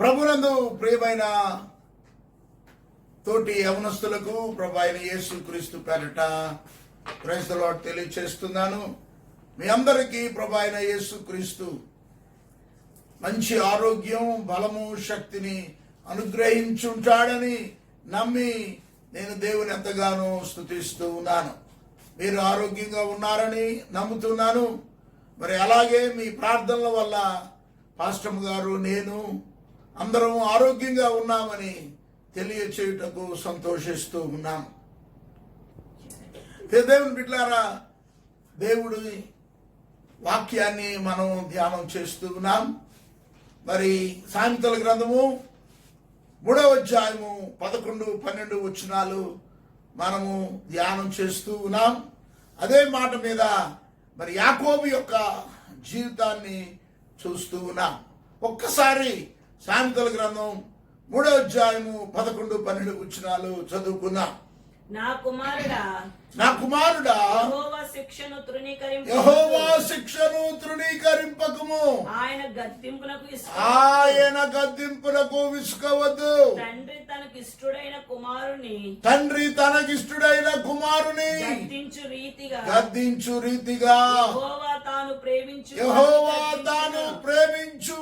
ప్రభునందు ప్రియమైన తోటి యవనస్తులకు ప్రభు అయిన యేసుక్రీస్తు పేరట ప్రైజ్ ది లార్డ్ తెలియచేస్తున్నాను. మీ అందరికీ ప్రభు అయిన యేసుక్రీస్తు మంచి ఆరోగ్యం, బలము, శక్తిని అనుగ్రహించుంటాడని నమ్మి నేను దేవుని ఎంతగానో స్తుతిస్తూ ఉన్నాను. మీరు ఆరోగ్యంగా ఉన్నారని నమ్ముతున్నాను. మరి అలాగే మీ ప్రార్థనల వల్ల పాస్టర్ గారు, నేను అందరం ఆరోగ్యంగా ఉన్నామని తెలియచేయుటకు సంతోషిస్తూ ఉన్నాం. దేవుని బిడ్డలారా, దేవుడి వాక్యాన్ని మనం ధ్యానం చేస్తూ ఉన్నాం. మరి సామెతల గ్రంథము 3వ అధ్యాయము 11, 12 వచనాలు మనము ధ్యానం చేస్తూ ఉన్నాం. అదే మాట మీద మరి యాకోబు యొక్క జీవితాన్ని చూస్తూ ఉన్నాం. ఒక్కసారి సామెతల గ్రంథం 3వ అధ్యాయము 11, 12 వచనాలు చదువుకుందాం. నా కుమారుడా యెహోవా శిక్షను తృణీకరింపకము, ఆయన గద్దింపునకు విసుకవద్దు. తండ్రి తనకిష్టుడైన కుమారుని గద్దించు రీతిగా యెహోవా తాను ప్రేమించు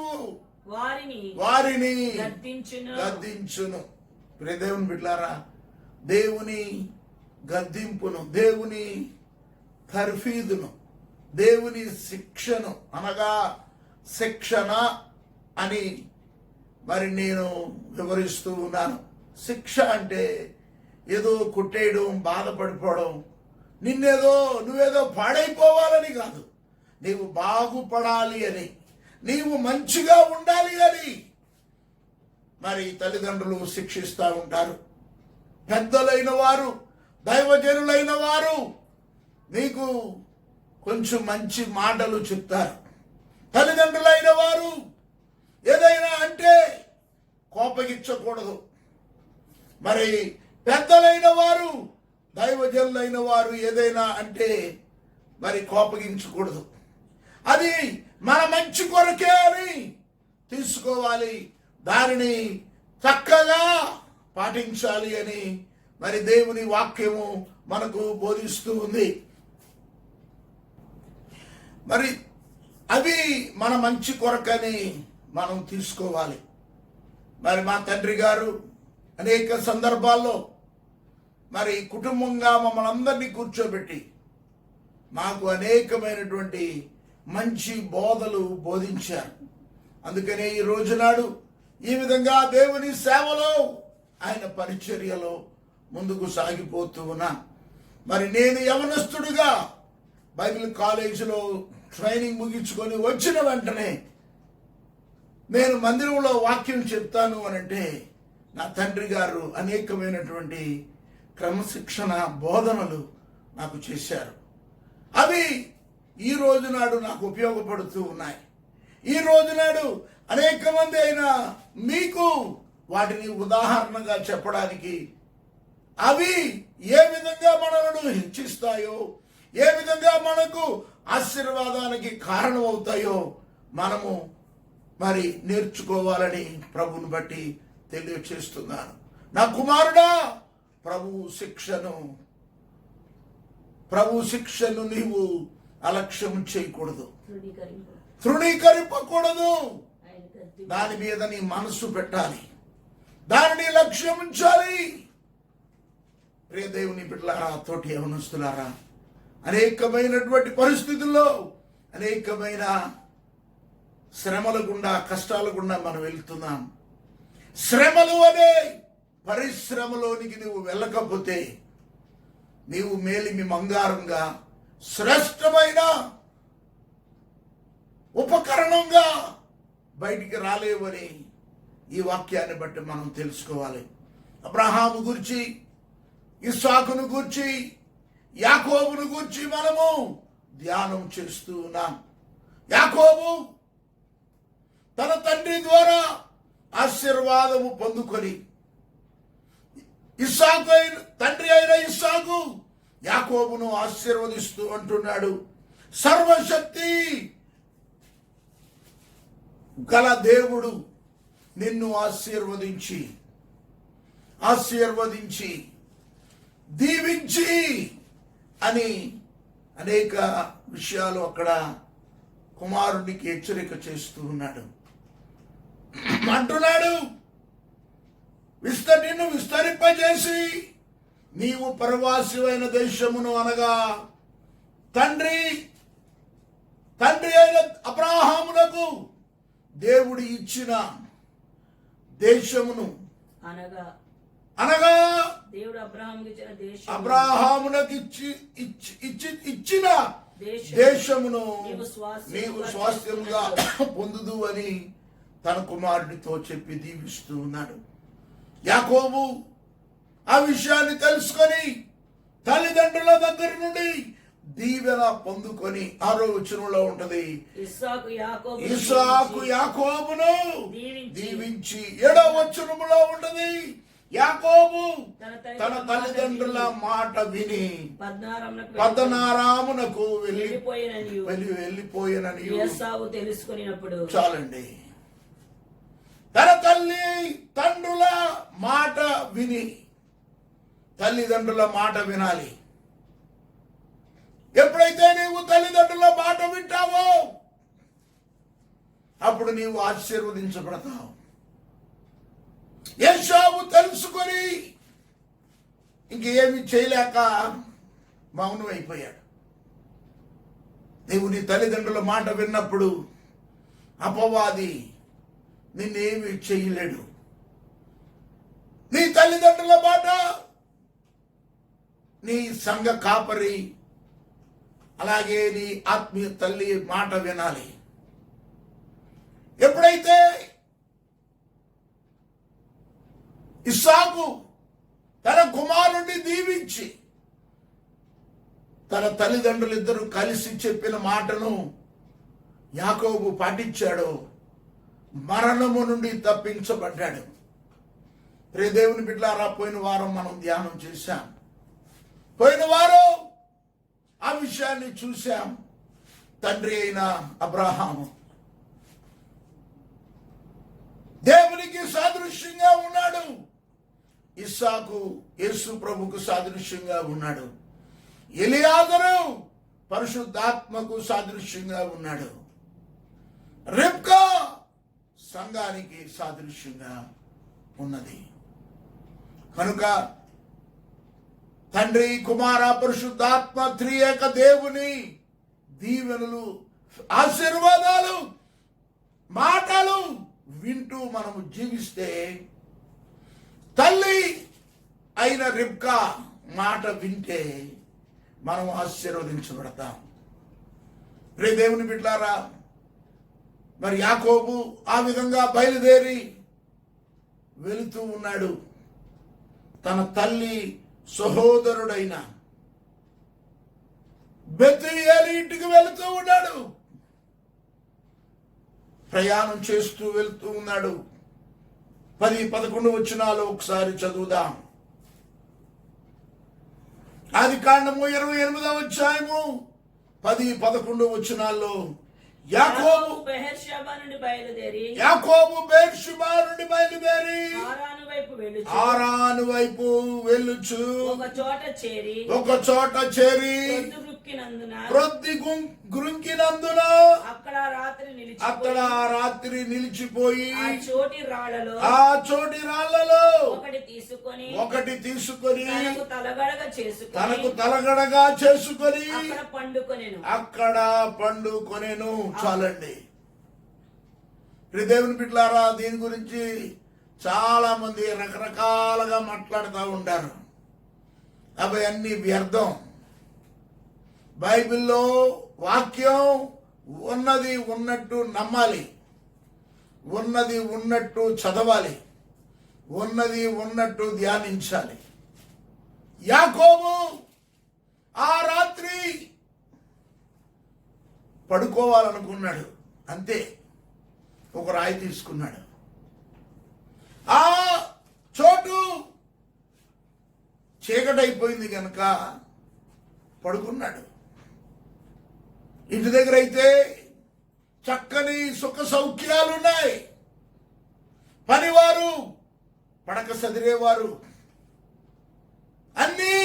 వారిని గద్దించును. దేవుని బిడ్డలారా, దేవుని గద్దింపును, దేవుని తర్ఫీదును, దేవుని శిక్షను అనగా శిక్షణ అని మరి నేను వివరిస్తూ ఉన్నాను. శిక్ష అంటే ఏదో కుట్టేయడం, బాధపడిపోవడం, నువ్వేదో పాడైపోవాలని కాదు, నీవు బాగుపడాలి అని, నీవు మంచిగా ఉండాలి అని మరి తల్లిదండ్రులు శిక్షిస్తూ ఉంటారు. పెద్దలైన వారు, దైవజనులైన వారు నీకు కొంచెం మంచి మాటలు చెప్తారు. తల్లిదండ్రులైన వారు ఏదైనా అంటే కోపగించకూడదు. మరి పెద్దలైన వారు, దైవజనులైన వారు ఏదైనా అంటే మరి కోపగించకూడదు. అది మన మంచి కొరకే అని తీసుకోవాలి, దానిని చక్కగా పాటించాలి అని మరి దేవుని వాక్యము మనకు బోధిస్తూ ఉంది. మరి అవి మన మంచి కొరకని మనం తీసుకోవాలి. మరి మా తండ్రి గారు అనేక సందర్భాల్లో మరి కుటుంబంగా మమ్మల్ని అందరినీ కూర్చోబెట్టి మాకు అనేకమైనటువంటి మంచి బోధలు బోధించారు. అందుకనే ఈ రోజునాడు ఈ విధంగా దేవుని సేవలో, ఆయన పరిచర్యలో ముందుకు సాగిపోతూ ఉన్నా. మరి నేను యవనస్తుడిగా బైబిల్ కాలేజీలో ట్రైనింగ్ ముగించుకొని వచ్చిన వెంటనే నేను మందిరంలో వాక్యం చెప్తాను అనంటే నా తండ్రి గారు అనేకమైనటువంటి క్రమశిక్షణ బోధనలు నాకు చేశారు. అవి ఈ రోజునాడు నాకు ఉపయోగపడుతూ ఉన్నాయి. ఈ రోజునాడు అనేక మంది అయినా మీకు వాటిని ఉదాహరణగా చెప్పడానికి, అవి ఏ విధంగా మనలను హెచ్చిస్తాయో, ఏ విధంగా మనకు ఆశీర్వాదానికి కారణం అవుతాయో మనము మరి నేర్చుకోవాలని ప్రభువుని బట్టి తెలియచేస్తున్నాను. నా కుమారుడా, ప్రభు శిక్షను నీవు అలక్ష్యం చేయకూడదు, తృణీకరింపకూడదు. దాని మీద నీ మనస్సు పెట్టాలి, దానిని లక్ష్యం ఉంచాలి. ప్రియ దేవుని బిడ్డలారా, తోటి యవనస్తులారా, అనేకమైనటువంటి పరిస్థితుల్లో, అనేకమైన శ్రమల గుండా, కష్టాల గుండా మనం వెళ్తున్నాం. శ్రమలు అనే పరిశ్రమలోనికి నువ్వు వెళ్ళకపోతే నీవు మేలిమి బంగారంగా, శ్రేష్టమైన ఉపకరణంగా బయటికి రాలేవని ఈ వాక్యాన్ని బట్టి మనం తెలుసుకోవాలి. అబ్రహాము గురించి, ఇస్సాకును గురించి, యాకోబును గురించి మనము ధ్యానం చేస్తూ ఉన్నాం. యాకోబు తన తండ్రి ద్వారా ఆశీర్వాదము పొందుకొని, తండ్రి అయిన ఇస్సాకు యాకోబును ఆశీర్వదిస్తూ అంటున్నాడు, సర్వశక్తి గల దేవుడు నిన్ను ఆశీర్వదించి దీవించి అని అనేక విషయాలు అక్కడ కుమారుడికి హెచ్చరిక చేస్తూ ఉన్నాడు. అంటున్నాడు, నిన్ను విస్తరింపజేసి నీవు పరవాసివైన దేశమును అనగా తండ్రి అయిన అబ్రాహామునకు దేవుడు ఇచ్చిన దేశమును అనగా దేవుడు అబ్రాహామునకు ఇచ్చిన దేశమును నీవు స్వాస్థ్యముగా పొందుదు అని తన కుమారుడితో చెప్పి దీవిస్తూ ఉన్నాడు. యాకోబు ఆ విషయాన్ని తెలుసుకొని తల్లిదండ్రుల దగ్గర నుండి దీవెన పొందుకొని 6వ వచనంలో ఉంటది, ఇస్సాకు యాకోబును దీవించి 7వ వచనంలో ఉంటది, యాకోబు తన తల్లిదండ్రుల మాట విని పద్దనారామునకు వెళ్ళిపోయినని తెలుసుకున్నప్పుడు చాలండి. తన తల్లి తండ్రుల మాట విని, తల్లిదండ్రుల మాట వినాలి. ఎప్పుడైతే నీవు తల్లిదండ్రుల మాట వింటావో అప్పుడు నీవు ఆశీర్వదించబడతావు. యేషావు తెలుసుకొని ఇంకేమి చేయలేక మౌనం అయిపోయాడు. నీవు నీ తల్లిదండ్రుల మాట విన్నప్పుడు అపవాది నిన్నేమి చేయలేడు. నీ తల్లిదండ్రుల మాట, నీ సంఘ కాపరి, అలాగే నీ ఆత్మీయ తల్లి మాట వినాలి. ఎప్పుడైతే ఇస్సాకు తన కుమారుడిని దీవించి తన తల్లిదండ్రులు ఇద్దరు కలిసి చెప్పిన మాటను యాకోబు పాటించాడో మరణము నుండి తప్పించబడ్డాడు. ప్రియ దేవుని బిడ్డలారా, పోయిన వారం మనం ధ్యానం చేశాం. పోయిన వారం ఆ విషయాన్ని చూశాం. తండ్రి అయిన అబ్రహాము దేవునికి సాదృశ్యంగా ఉన్నాడు. ఇస్సాకు యేసు ప్రభుకు సాదృశ్యంగా ఉన్నాడు. ఎలియాజరు పరిశుద్ధాత్మకు సాదృశ్యంగా ఉన్నాడు. రిబ్కా సంఘానికి సాదృశ్యంగా ఉన్నది. కనుక తండ్రి, కుమార, పరిశుద్ధాత్మ త్రియేక దేవుని దీవెనలు, ఆశీర్వాదాలు, మాటలు వింటూ మనము జీవిస్తే, తల్లి అయిన రిబ్కా మాట వింటే మనం ఆశీర్వదించబడతాం. రే దేవుని బిడ్డలారా, మరి యాకోబు ఆ విధంగా బయలుదేరి వెళుతూ ఉన్నాడు. తన తల్లి సహోదరుడైన బెతూయేలు ఇంటికి వెళుతూ ఉన్నాడు. ప్రయాణం చేస్తూ వెళుతూ ఉన్నాడు. 10-11 వచనాలు ఒకసారి చదువుదాం. ఆదికాండము 28వ అధ్యాయము 10-11 వచనాల్లో యాకోబు బెయేర్షెబా నుండి బయలుదేరి హారాను వైపు వెళ్ళుచు ఒక చోట చేరి ప్రొద్దు గురుంకినందున అక్కడ రాత్రి నిలిచిపోయి ఆ చోటి రాళ్లలో ఒకటి తీసుకొని తనకు తలగడగా చేసుకొని అక్కడ పండుకొనెను. చాలండి. దేవుని బిడ్డలారా, దీని గురించి చాలా మంది రకరకాలుగా మాట్లాడుతూ ఉంటారు. అవి అన్ని వ్యర్థం. బైబిల్లో వాక్యం ఉన్నది ఉన్నట్టు నమ్మాలి, ఉన్నది ఉన్నట్టు చదవాలి, ఉన్నది ఉన్నట్టు ధ్యానించాలి. యాకోబు ఆ రాత్రి పడుకోవాలనుకున్నాడు. అంతే, ఒక రాయి తీసుకున్నాడు. ఆ చోటు చీకటైపోయింది కనుక పడుకున్నాడు. ఇంటి దగ్గర అయితే చక్కని సుఖ సౌఖ్యాలున్నాయి. పనివారు, పడక సదిరేవారు, అన్నీ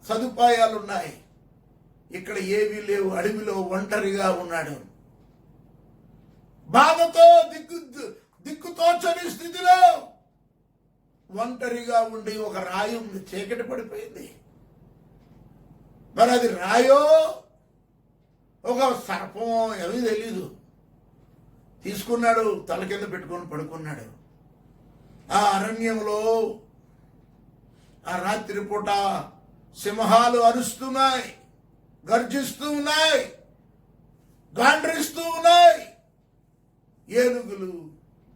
సదుపాయాలున్నాయి. ఇక్కడ ఏవీ లేవు. అడవిలో ఒంటరిగా ఉన్నాడు. బాధతో దిక్కుతోచని స్థితిలో ఒంటరిగా ఉండి ఒక రాయి ఉంది, చీకటి పడిపోయింది. మరి అది రాయో ఒక సర్పమో ఏమీ తెలీదు. తీసుకున్నాడు, తల కింద పెట్టుకొని పడుకున్నాడు. ఆ అరణ్యంలో ఆ రాత్రి పూట సింహాలు అరుస్తున్నాయి, గర్జిస్తూ ఉన్నాయి, గాండ్రిస్తూ ఉన్నాయి. ఏనుగులు,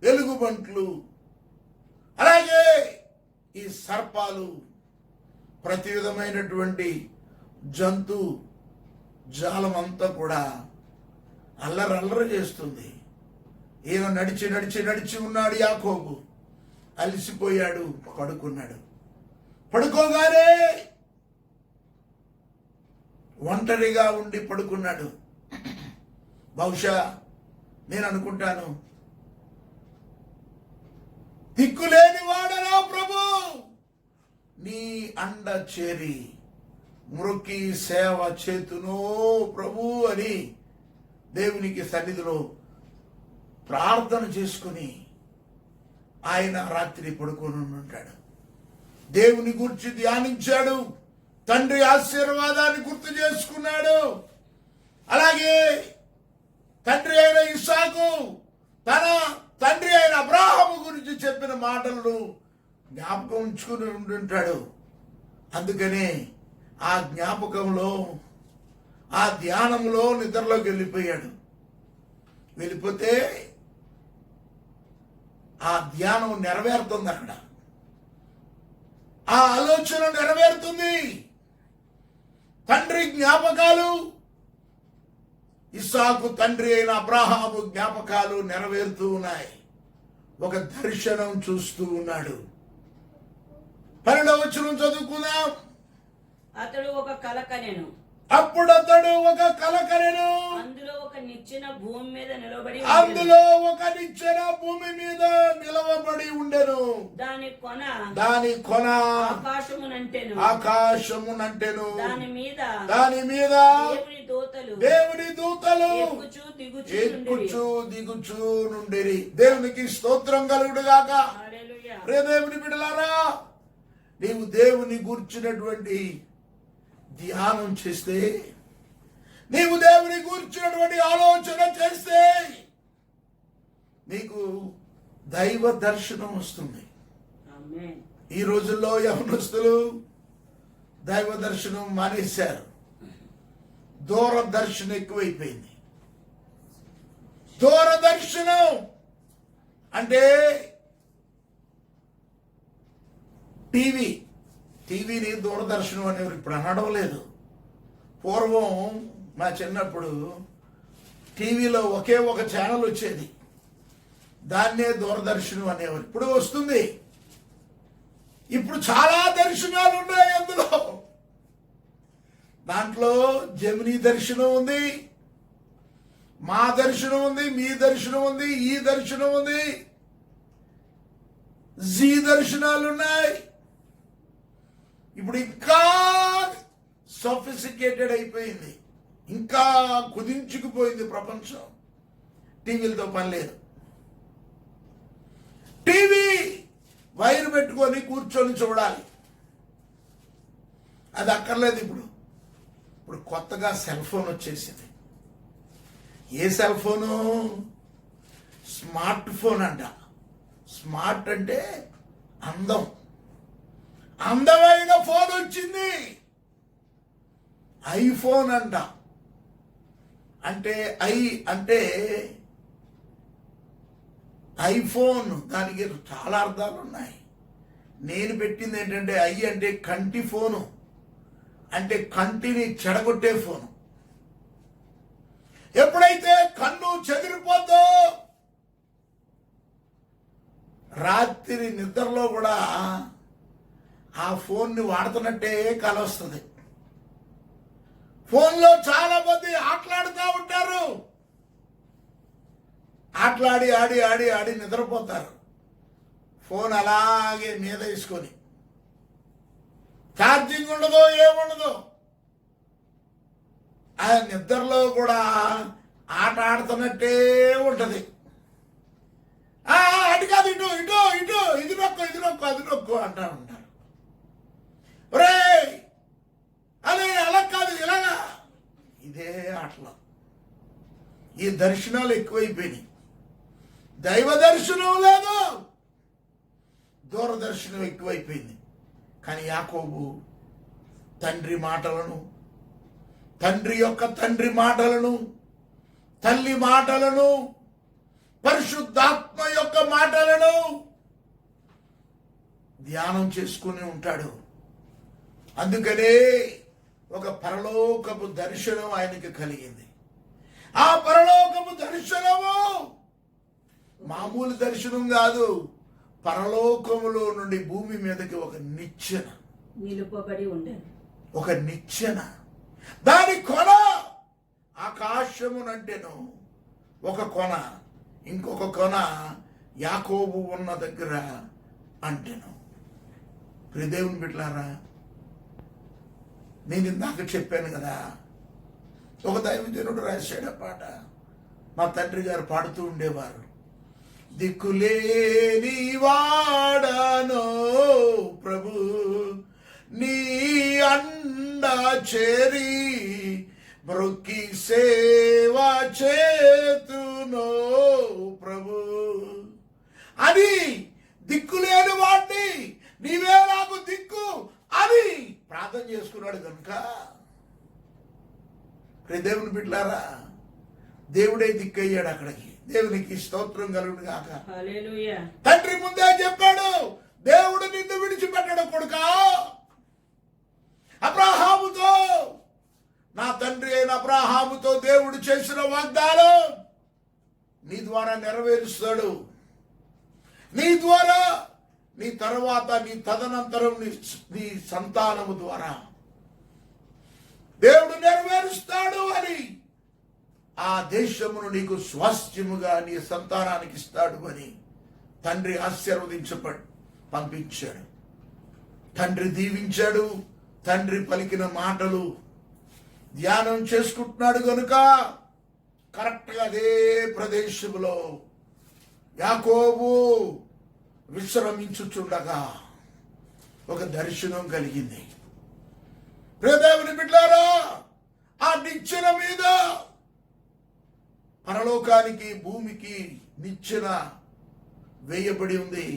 ఎలుగుబంట్లు, అలాగే ఈ సర్పాలు, ప్రతి విధమైనటువంటి జంతు జాలం అంతా కూడా అల్లరల్లరి చేస్తుంది. ఈయన నడిచి నడిచి నడిచి ఉన్నాడు. యాకోబు అలసిపోయాడు, పడుకున్నాడు. పడుకోగానే ఒంటరిగా ఉండి పడుకున్నాడు. బహుశా నేను అనుకుంటాను, దిక్కులేని వాడరా ప్రభు, నీ అండ చేరి మృక్కి సేవ చేతును ప్రభు అని దేవునికి సన్నిధిలో ప్రార్థన చేసుకుని ఆయన రాత్రి పడుకొని ఉంటాడు. దేవుని గురించి ధ్యానించాడు. తండ్రి ఆశీర్వాదాన్ని గుర్తు చేసుకున్నాడు. అలాగే తండ్రి అయిన ఇస్సాకు తన తండ్రి అయిన అబ్రాహాము గురించి చెప్పిన మాటలను జ్ఞాపకం ఉంచుకుని ఉంటుంటాడు. అందుకనే ఆ జ్ఞాపకంలో, ఆ ధ్యానంలో నిద్రలోకి వెళ్ళిపోయాడు. వెళ్ళిపోతే ఆ ధ్యానం నెరవేరుతుంది. అక్కడ ఆ ఆలోచన నెరవేరుతుంది. తండ్రి జ్ఞాపకాలు, ఇస్సాకు తండ్రి అయిన అబ్రాహాము జ్ఞాపకాలు నెరవేరుతూ ఉన్నాయి. ఒక దర్శనం చూస్తూ ఉన్నాడు. 12వ వచనం చదువుకుందాం. అతడు ఒక కల కనెను. అప్పుడు అతడు ఒక కల కనెను. అందులో ఒక నిచ్చెన భూమి మీద నిలబడి ఉండెను. దాని కొన ఆకాశమునంటెను. దాని మీద దేవుని దూతలు ఎక్కుచూ దిగుచూ నుండిరి. దేవునికి స్తోత్రం కలుగును గాక. ప్రియ దేవుని బిడ్డలారా, నీవు దేవుని గూర్చినటువంటి ధ్యానం చేస్తే, నీవు దేవుని గూర్చినటువంటి ఆలోచన చేస్తే నీకు దైవ దర్శనం వస్తుంది. ఈ రోజుల్లో యవనస్తులు దైవ దర్శనం మానేశారు. దూరదర్శనం ఎక్కువైపోయింది. దూరదర్శనం అంటే టీవీని దూరదర్శనం అనేవారు. ఇప్పుడు అనడం లేదు. పూర్వం మా చిన్నప్పుడు టీవీలో ఒకే ఒక ఛానల్ వచ్చేది, దాన్నే దూరదర్శనం అనేవారు. ఇప్పుడు వస్తుంది. ఇప్పుడు చాలా దర్శనాలు ఉన్నాయి. అందులో దాంట్లో జెమినీ దర్శనం ఉంది, మా దర్శనం ఉంది, మీ దర్శనం ఉంది, ఈ దర్శనం ఉంది, జీ దర్శనాలు ఉన్నాయి. ఇప్పుడు ఇంకా సోఫిస్టికేటెడ్ అయిపోయింది, ఇంకా కుదించుకుపోయింది ప్రపంచం. టీవీలతో పని లేదు. టీవీ వైర్ పెట్టుకొని కూర్చొని చూడాలి, అది అక్కర్లేదు. ఇప్పుడు కొత్తగా సెల్ ఫోన్ వచ్చేసింది. ఏ సెల్ ఫోను? స్మార్ట్ ఫోన్ అంట. స్మార్ట్ అంటే అందమైన ఫోన్ వచ్చింది. ఐఫోన్ అంట. అంటే అంటే ఐఫోన్, దానికి చాలా అర్థాలు ఉన్నాయి. నేను పెట్టింది ఏంటంటే అంటే కంటి ఫోను, అంటే కంటిని చెడగొట్టే ఫోను. ఎప్పుడైతే కన్ను చెదిరిపోద్దో రాత్రి నిద్రలో కూడా ఆ ఫోన్ని వాడుతున్నట్టే కల వస్తుంది. ఫోన్లో చాలా మంది ఆటలాడుతూ ఉంటారు. ఆటలాడి ఆడి ఆడి ఆడి నిద్రపోతారు. ఫోన్ అలాగే మీద వేసుకొని, ఛార్జింగ్ ఉండదు, ఏముండదు. ఆ నిద్రలో కూడా ఆట ఆడుతున్నట్టే ఉంటది. అటు కాదు, ఇటు ఇటు ఇటు, ఇది నొక్కు ఇది నొక్కు అది నొక్కు అంటా ఉంటారు. రే అదే అలా కాదు, ఇలాగా. ఇదే ఆటలో ఈ దర్శనాలు ఎక్కువైపోయినాయి. దైవ దర్శనం లేదు, దూరదర్శనం ఎక్కువైపోయింది. కానీ యాకోబు తండ్రి మాటలను, తండ్రి యొక్క తండ్రి మాటలను, తల్లి మాటలను, పరిశుద్ధాత్మ యొక్క మాటలను ధ్యానం చేసుకుని ఉంటాడు. అందుకనే ఒక పరలోకపు దర్శనం ఆయనకి కలిగింది. ఆ పరలోకపు దర్శనము మామూలు దర్శనం కాదు. పరలోకములో నుండి భూమి మీదకి ఒక నిచ్చెన నిలుపబడి ఉండేది. ఒక నిచ్చెన, దాని కొన ఆకాశమునంటేను ఒక కొన, ఇంకొక కొన యాకోబు ఉన్న దగ్గర అంటేను. ప్రియదేవుని బిడ్డలారా, నేను ఇందాక చెప్పాను కదా, ఒక దైవజనుడు రాశాడు పాట, మా తండ్రి గారు పాడుతూ ఉండేవారు. దిక్కులేని వాడనో ప్రభు నీ అండ చేరి బ్రొక్కి సేవ చేతునో ప్రభు అని, దిక్కులేని వాడిని నీవే నాకు దిక్కు అని ప్రార్థన చేసుకున్నాడు కనుక, దేవుని బిడ్డలారా, దేవుడే దిక్కయ్యాడు అక్కడికి. దేవునికి స్తోత్రం కలుగును గాక. హల్లెలూయా. తండ్రి ముందే చెప్పాడు, దేవుడు నిన్ను విడిచిపెట్టడు కొడుకా. అబ్రాహాముతో, నా తండ్రి అయిన అబ్రాహాముతో దేవుడు చేసిన వాగ్దానం నీ ద్వారా నెరవేరుస్తాడు. నీ ద్వారా, నీ తర్వాత, నీ తదనంతరం నీ సంతానము ద్వారా దేవుడు నెరవేరుస్తాడు అని, ఆ దేశమును నీకు స్వాస్థ్యముగా నీ సంతానానికి ఇస్తాడు అని తండ్రి ఆశీర్వదించబడి పంపించాడు. తండ్రి దీవించాడు. తండ్రి పలికిన మాటలు ధ్యానం చేసుకుంటున్నాడు కనుక కరెక్ట్గా అదే ప్రదేశంలో యాకోబు విశ్రమించుచుండగా ఒక దర్శనం కలిగింది. ప్రియదేవుని బిడ్డలారా, ఆ నిచ్చెన మీద, పరలోకానికి భూమికి నిచ్చెన వేయబడి ఉంది.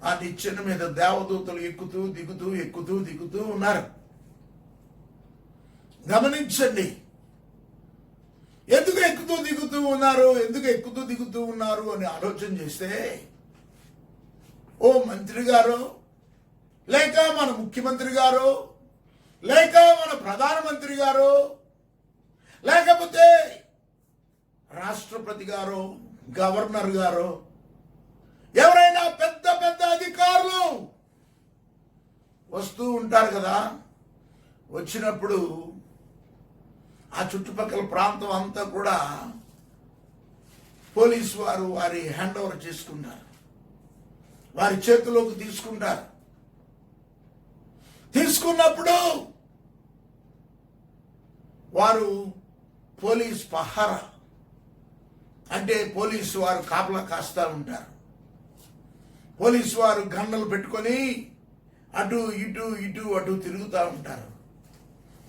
ఆ నిచ్చెన మీద దేవదూతలు ఎక్కుతూ దిగుతూ ఎక్కుతూ దిగుతూ ఉన్నారు. గమనించండి, ఎందుకు ఎక్కుతూ దిగుతూ ఉన్నారు, ఎందుకు ఎక్కుతూ దిగుతూ ఉన్నారు అని ఆలోచన చేస్తే, ఓ మంత్రి గారు, లేక మన ముఖ్యమంత్రి గారు, లేక మన ప్రధానమంత్రి గారు, లేకపోతే రాష్ట్రపతి గారు, గవర్నర్ గారు, ఎవరైనా పెద్ద పెద్ద అధికారులు వస్తూ ఉంటారు కదా. వచ్చినప్పుడు ఆ చుట్టుపక్కల ప్రాంతం అంతా కూడా పోలీసు వారు వారి హ్యాండ్ ఓవర్ చేసుకుంటారు, వారి చేతిలోకి తీసుకుంటారు. తీసుకున్నప్పుడు వారు పోలీస్ పహారా, అంటే పోలీసు వారు కాపలా కాస్తా ఉంటారు. పోలీసు వారు గండలు పెట్టుకొని అటు ఇటు ఇటు అటు తిరుగుతూ ఉంటారు.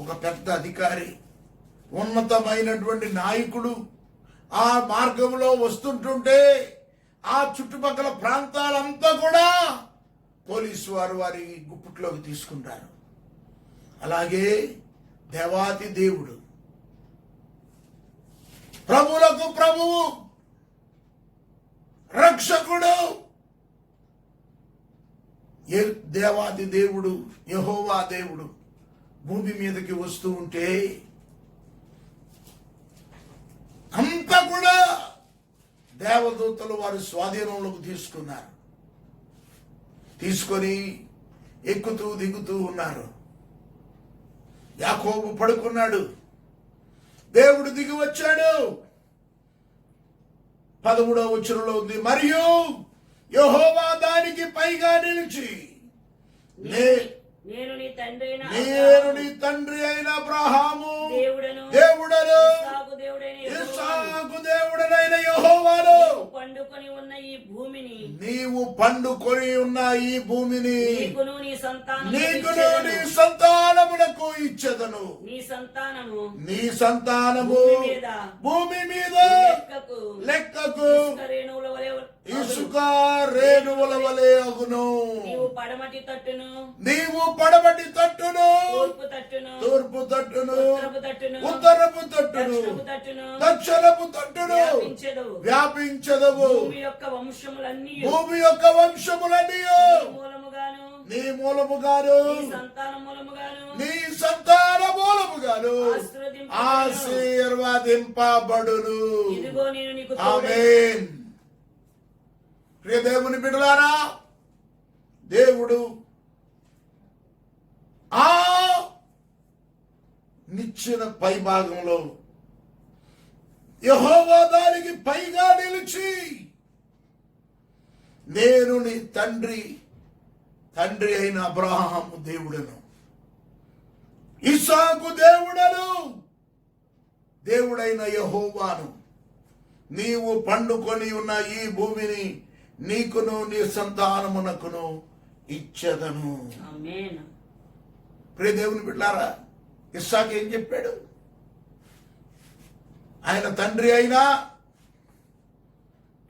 ఒక పెద్ద అధికారి, ఉన్నతమైనటువంటి నాయకుడు ఆ మార్గంలో వస్తుంటుంటే ఆ చుట్టుపక్కల ప్రాంతాలంతా కూడా పోలీసు వారు వారి గుప్పిట్లోకి తీసుకుంటారు. అలాగే దేవాతి దేవుడు, ప్రభువులకు ప్రభువు, రక్షకుడు, దేవాది దేవుడు, యెహోవా దేవుడు భూమి మీదకి వస్తూ ఉంటే అంతా కూడా దేవదూతలు వారి స్వాధీనంలోకి తీసుకున్నారు. తీసుకొని ఎక్కుతూ దిగుతూ ఉన్నారు. యాకోబు పడుకున్నాడు. దేవుడు దిగి వచ్చాడు. 13వ వచనంలో ఉంది, మరియు యెహోవా దానికి పైగా నిలిచి నేను నీ తండ్రి అయిన నేను నీ తండ్రి అయిన అబ్రహాము దేవుడను ఇస్సాకు దేవుడనైన యెహోవాను పండుకొని ఉన్న ఈ భూమిని నీవు పండుకొని ఉన్న ఈ భూమిని నీకును నీ సంతానమునకు ఇచ్చెదను. నీ సంతానము భూమి మీద లెక్కకు ఇసుక రేణువుల వలె అగును. నీవు పడమటి తట్టును తూర్పు తట్టును ఉత్తరపు తట్టును దక్షిణపు తట్టును వ్యాపించదవు. భూమి యొక్క వంశములన్నీ నీ మూలముగాను నీ సంతాన మూలముగాను ఆశీర్వదింపబడును. ఆమేన్. ప్రియ దేవుని బిడ్డలారా, దేవుడు ఆ నిచ్చెన పై భాగంలో యెహోవా దానికి పైగా నిలిచి నేను నీ తండ్రి అయిన అబ్రహాము దేవుడను, ఇస్సాకు దేవుడైన యెహోవాను, నీవు పండుకొని ఉన్న ఈ భూమిని నీకును నీ సంతానమునకును ఇచ్చెదను. ప్రియ దేవుని బిడ్డలారా, ఇస్సాకు ఏం చెప్పాడు? ఆయన తండ్రి అయినా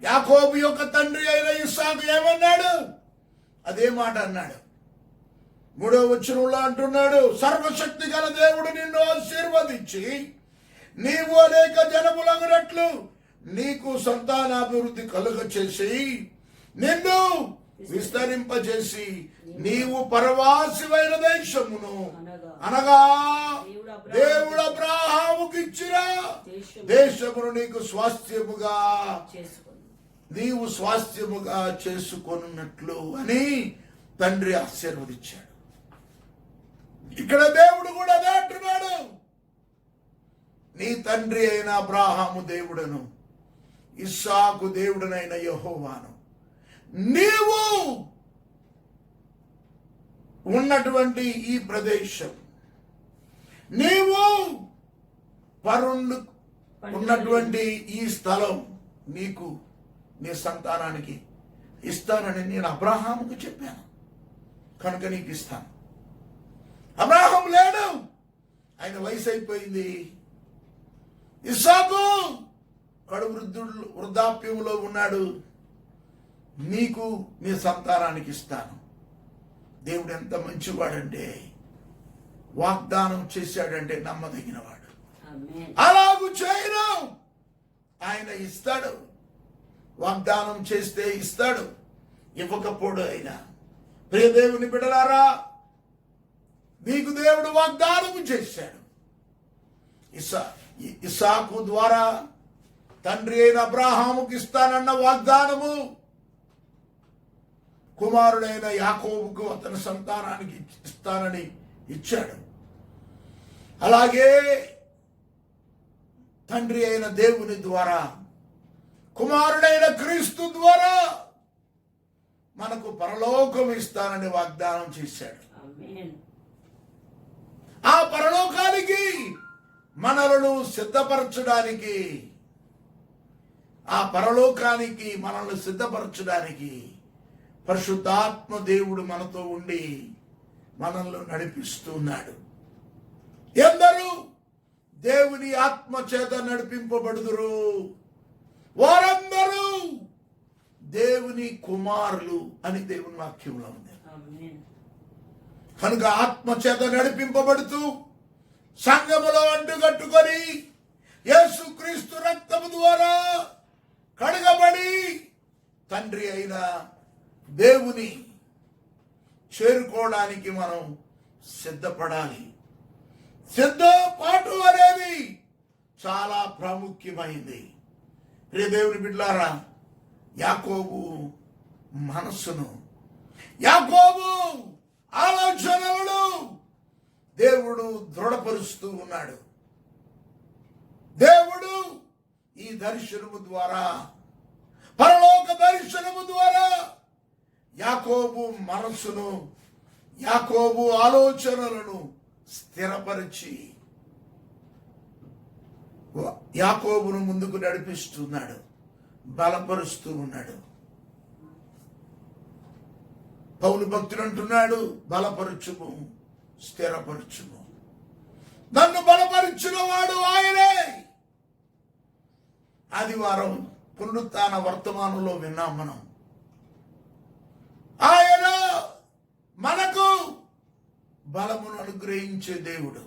యాకోబు యొక్క తండ్రి అయిన ఇస్సాకు ఏమన్నాడు? అదే మాట అన్నాడు. 3వ వచనంలో అంటున్నాడు, సర్వశక్తి గల దేవుడు నిన్ను ఆశీర్వదించి నీవు అనేక జనములగునట్లు నీకు సంతానాభివృద్ధి కలుగ చేసి నిన్ను విస్తరింపజేసి నీవు పరవాసివైన దేశమును అనగా దేవుడు అబ్రహాముకు ఇచ్చిన దేశమును నీకు నీవు స్వాస్థ్యముగా చేసుకొనున్నట్లు అని తండ్రి ఆశీర్వదించాడు. ఇక్కడ దేవుడు కూడా అదే అంటున్నాడు, నీ తండ్రి అయిన అబ్రహాము దేవుడను ఇస్సాకు దేవుడనైన యెహోవాను నీవు ఉన్నటువంటి ఈ ప్రదేశం, నీవు పరుండు ఉన్నటువంటి ఈ స్థలం నీకు నీ సంతానానికి ఇస్తానని నేను అబ్రహాముకు చెప్పాను కనుక నీకు ఇస్తాను. అబ్రహాం లేడు, ఆయన వయసు అయిపోయింది. ఇస్సాకు కడు వృద్ధాప్యంలో ఉన్నాడు, నీకు నీ సంతానానికి ఇస్తాను. దేవుడు ఎంత మంచివాడంటే, వాగ్దానం చేశాడంటే నమ్మదగినవాడు. అలాగూ చేయను, ఆయన ఇస్తాడు. వాగ్దానం చేస్తే ఇస్తాడు, ఇవ్వకపోడు ఆయన. ప్రియ దేవుని బిడ్డలారా, నీకు దేవుడు వాగ్దానం చేశాడు. ఇస్సాకు ద్వారా తండ్రి అయిన అబ్రహాముకి ఇస్తానన్న వాగ్దానము కుమారుడైన యాకోబుకు అతని సంతానానికి ఇస్తానని ఇచ్చాడు. అలాగే తండ్రి అయిన దేవుని ద్వారా కుమారుడైన క్రీస్తు ద్వారా మనకు పరలోకం ఇస్తానని వాగ్దానం చేశాడు. ఆ పరలోకానికి మనలను సిద్ధపరచడానికి, ఆ పరలోకానికి మనల్ని సిద్ధపరచడానికి పరిశుద్ధాత్మ దేవుడు మనతో ఉండి మనల్ని నడిపిస్తున్నాడు. ఎందరూ దేవుని ఆత్మ చేత నడిపింపబడుదురు, వారందరూ దేవుని కుమారులు అని దేవుని వాక్యంలో ఉంది. కనుక ఆత్మ చేత నడిపింపబడుతూ సంఘములో అంటుకట్టుకొని యేసుక్రీస్తు రక్తము ద్వారా కడగబడి తండ్రి అయిన దేవుని చేరుకోవడానికి మనం సిద్ధపడాలి. సిద్ధపాటు అనేది చాలా ప్రాముఖ్యమైంది. ప్రియ దేవుని బిడ్డలారా, యాకోబు మనస్సును, యాకోబు ఆలోచనలను దేవుడు దృఢపరుస్తూ ఉన్నాడు. దేవుడు ఈ దర్శనము ద్వారా పరలోక దర్శనము ద్వారా యాకోబు మనస్సును, యాకోబు ఆలోచనలను స్థిరపరిచి యాకోబును ముందుకు నడిపిస్తున్నాడు, బలపరుస్తూ ఉన్నాడు. పౌలు భక్తుడు అంటున్నాడు, బలపరచుము, స్థిరపరచుము. నన్ను బలపరిచిన వాడు ఆయనే. ఆదివారం పునరుత్థాన వర్తమానంలో విన్నాం మనం. ఆయన మనకు బలమును అనుగ్రహించే దేవుడు.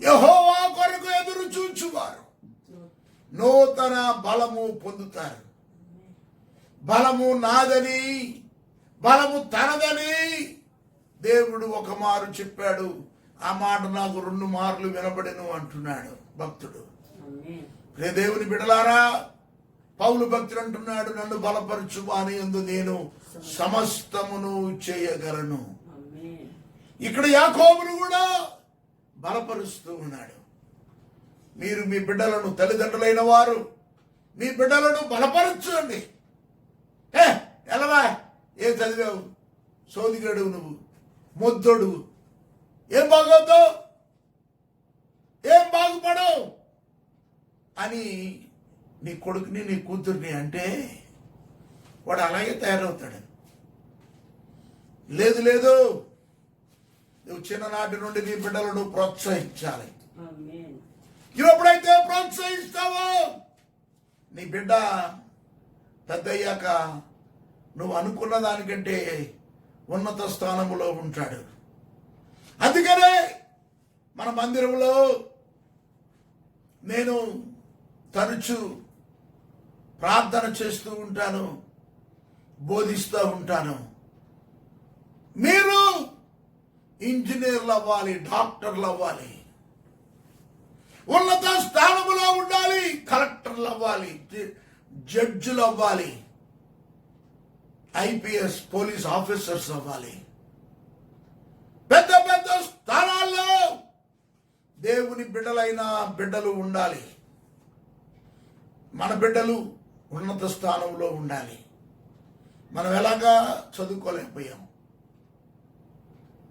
యెహోవా కొరకు ఎదురు చూచువారు నూతన బలము పొందుతారు. బలము నాదని, బలము తనదని దేవుడు ఒక మారు చెప్పాడు. ఆ మాట నాకు 2 మార్లు వినబడెను అంటున్నాడు భక్తుడు. రే దేవుని బిడలారా, పౌలు భక్తుడు అంటున్నాడు, నన్ను బలపరచు అని యందు నేను సమస్తమును చేయగలను. ఇక్కడ యాకోబును కూడా బలపరుస్తూ ఉన్నాడు. మీరు మీ బిడ్డలను, తల్లిదండ్రులైన వారు మీ బిడ్డలను బలపరచండి. ఎలవా, ఏం చదివావు, సోదిగాడు నువ్వు, మొద్దోడు, ఏం బాగోతావు, ఏం బాగుపడవు అని నీ కొడుకుని, నీ కూతుర్ని అంటే వాడు అలాగే తయారవుతాడు. లేదు లేదు, నువ్వు చిన్ననాటి నుండి నీ బిడ్డలను ప్రోత్సహించాలి. నువ్వు ఎప్పుడైతే ప్రోత్సహిస్తావో నీ బిడ్డ పెద్దయ్యాక నువ్వు అనుకున్న దానికంటే ఉన్నత స్థానంలో ఉంటాడు. అందుకనే మన మందిరంలో నేను తరచు ప్రార్థన చేస్తూ ఉంటాను, బోధిస్తూ ఉంటాను. మీరు ఇంజనీర్లు అవ్వాలి, డాక్టర్లు అవ్వాలి, ఉన్నత స్థానంలో ఉండాలి, కలెక్టర్లు అవ్వాలి, జడ్జిలు అవ్వాలి, ఐపీఎస్ పోలీస్ ఆఫీసర్స్ అవ్వాలి. పెద్ద పెద్ద స్థానాల్లో దేవుని బిడ్డలైన బిడ్డలు ఉండాలి. మన బిడ్డలు ఉన్నత స్థానంలో ఉండాలి. మనం ఎలాగా చదువుకోలేకపోయాం,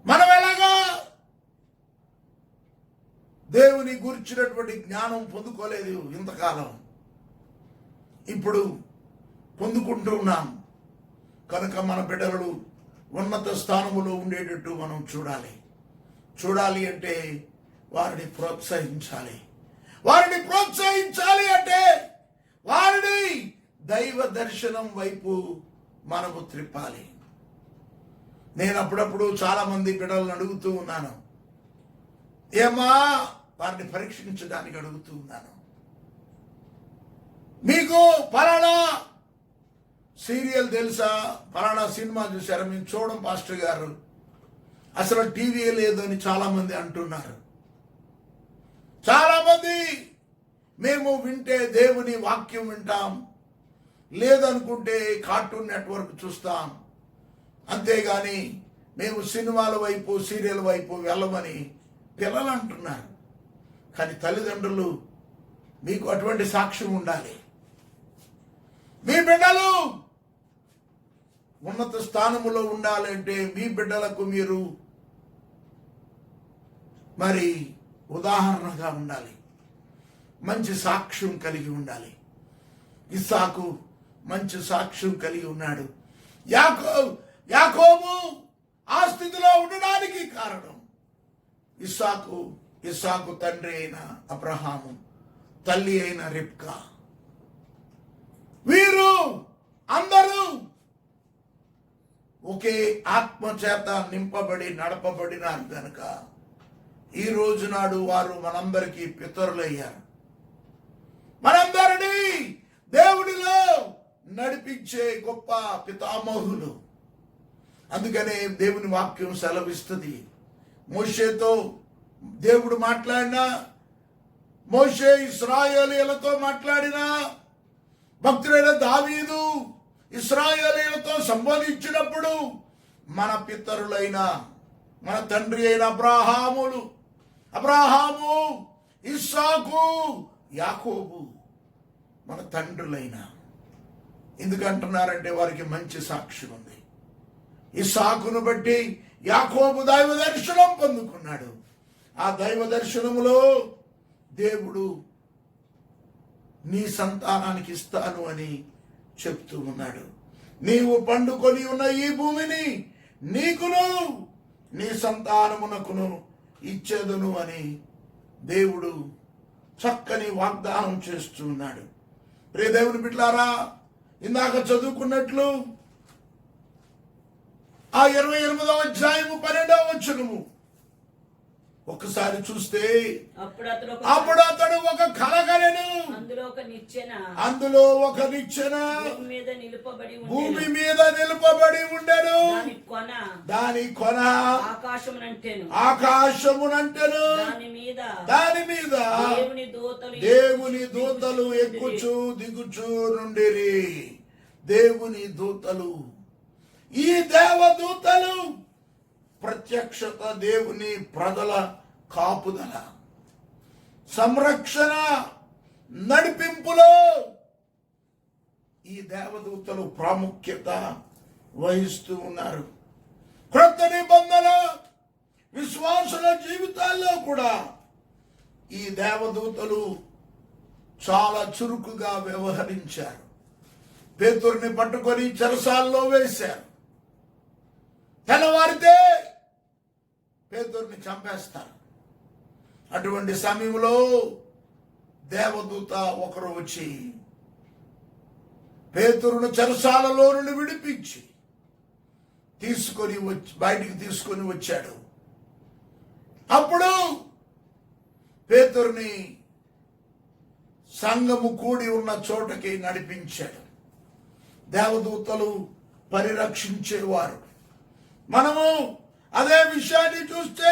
మనం ఎలాగా దేవుని గురించినటువంటి జ్ఞానం పొందుకోలేదు ఇంతకాలం. ఇప్పుడు పొందుకుంటూ ఉన్నాం కనుక మన బిడ్డలు ఉన్నత స్థానములో ఉండేటట్టు మనం చూడాలి. చూడాలి అంటే వారిని ప్రోత్సహించాలి. వారిని ప్రోత్సహించాలి అంటే వారిని దైవ దర్శనం వైపు మనము త్రిప్పాలి. నేను అప్పుడప్పుడు చాలా మంది బిడ్డలను అడుగుతూ ఉన్నాను, ఏమా వారిని పరీక్షించడానికి అడుగుతూ ఉన్నాను. మీకు పలానా సీరియల్ తెలుసా, పలానా సినిమా చూసారా, మేము చూడం పాస్టర్ గారు, అసలు టీవీ లేదు అని చాలా మంది అంటున్నారు. చాలా మంది మేము వింటే దేవుని వాక్యం వింటాం, లేదనుకుంటే కార్టూన్ నెట్వర్క్ చూస్తాం, అంతేగాని మేము సినిమాల వైపు, సీరియల్ వైపు వెళ్ళమని పిల్లలు అంటున్నారు. కానీ తల్లిదండ్రులు, మీకు అటువంటి సాక్ష్యం ఉండాలి. మీ బిడ్డలు ఉన్నత స్థానములో ఉండాలంటే మీ బిడ్డలకు మీరు మరి ఉదాహరణగా ఉండాలి, మంచి సాక్ష్యం కలిగి ఉండాలి. ఇస్సాకు మంచి సాక్ష్యం కలిగి ఉన్నాడు. యాకోబు ఆ స్థితిలో ఉండడానికి కారణం ఇస్సాకు తండ్రి అయిన అబ్రహాము, తల్లి అయిన రిబ్కా. వీరు అందరూ ఒకే ఆత్మ చేత నింపబడి నడపబడినారు గనుక ఈ రోజు నాడు వారు మనందరికీ పితరులయ్యారు. మనందరినీ దేవుడిలో నడిపించే గొప్ప పితామహులు. అందుకనే దేవుని వాక్యం సెలవిస్తుంది, మోషేతో దేవుడు మాట్లాడినా, మోషే ఇశ్రాయేలీయులతో మాట్లాడినా, భక్తుడైన దావీదు ఇశ్రాయేలీయులతో సంబోధించినప్పుడు మన పితరులైన, మన తండ్రి అయిన అబ్రాహాము, ఇస్సాకు, యాకోబు మన తండ్రులైన ఎందుకంటున్నారంటే వారికి మంచి సాక్ష్యం ఉంది. ఇస్సాకును బట్టి యాకోబు దైవ దర్శనం పొందుకున్నాడు. ఆ దైవ దర్శనములో దేవుడు నీ సంతానానికి ఇస్తాను అని చెప్తూ ఉన్నాడు. నీవు పండుకొని ఉన్న ఈ భూమిని నీకును నీ సంతానమునకును ఇచ్చేదను అని దేవుడు చక్కని వాగ్దానం చేస్తూ ఉన్నాడు. ప్రియ దేవుని బిడ్డలారా, ఇందాక చదువుకున్నట్లు ఆ 28వ అధ్యాయము 12వ వచనము ఒకసారి చూస్తే అప్పుడు అతడు ఒక కల కలెను. అందులో ఒక నిచ్చెన భూమి మీద నిలుపబడి ఉండెను. దాని కొన ఆకాశమునంటెను. దాని మీద దేవుని దూతలు ఎక్కుచూ దిగుచూ నుండిరి. దేవుని దూతలు, ఈ దేవదూతలు ప్రత్యక్షత, దేవుని ప్రజల కాపుదల, సంరక్షణ, నడిపింపులో ఈ దేవదూతలు ప్రాముఖ్యత వహిస్తూ ఉన్నారు. క్రొత్త నిబంధన విశ్వాసుల జీవితాల్లో కూడా ఈ దేవదూతలు చాలా చురుకుగా వ్యవహరించారు. పేతురుని పట్టుకొని చెరసాల్లో వేశారు. తెల్లవారితే పేతురుని చంపేస్తారు. అటువంటి సమయంలో దేవదూత ఒకరు వచ్చి పేతురును చెరసాలలో నుండి విడిపించి బయటికి తీసుకొని వచ్చాడు. అప్పుడు పేతురుని సంఘము కూడి ఉన్న చోటకి నడిపించాడు. దేవదూతలు పరిరక్షించేవారు. మనము అదే విషయాన్ని చూస్తే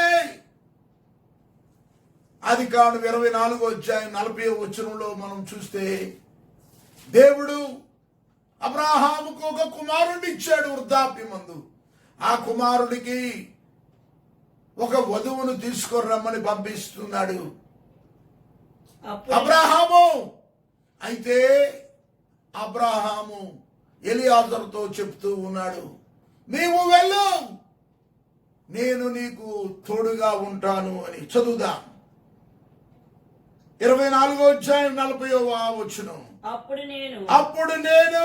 ఆదికాండం 24వ అధ్యాయం 40వ వచనంలో మనం చూస్తే దేవుడు అబ్రాహాముకు ఒక కుమారుడిని ఇచ్చాడు వృద్ధాప్యమందు. ఆ కుమారుడికి ఒక వధువును తీసుకొని రమ్మని పంపిస్తున్నాడు అబ్రాహాము. అయితే అబ్రాహాము ఎలియాజరుతో చెప్తూ ఉన్నాడు, నీవు వెళ్ళు, నేను నీకు తోడుగా ఉంటాను అని. చదువుదాం 24వ అధ్యాయం 40వ వచనం. అప్పుడు నేను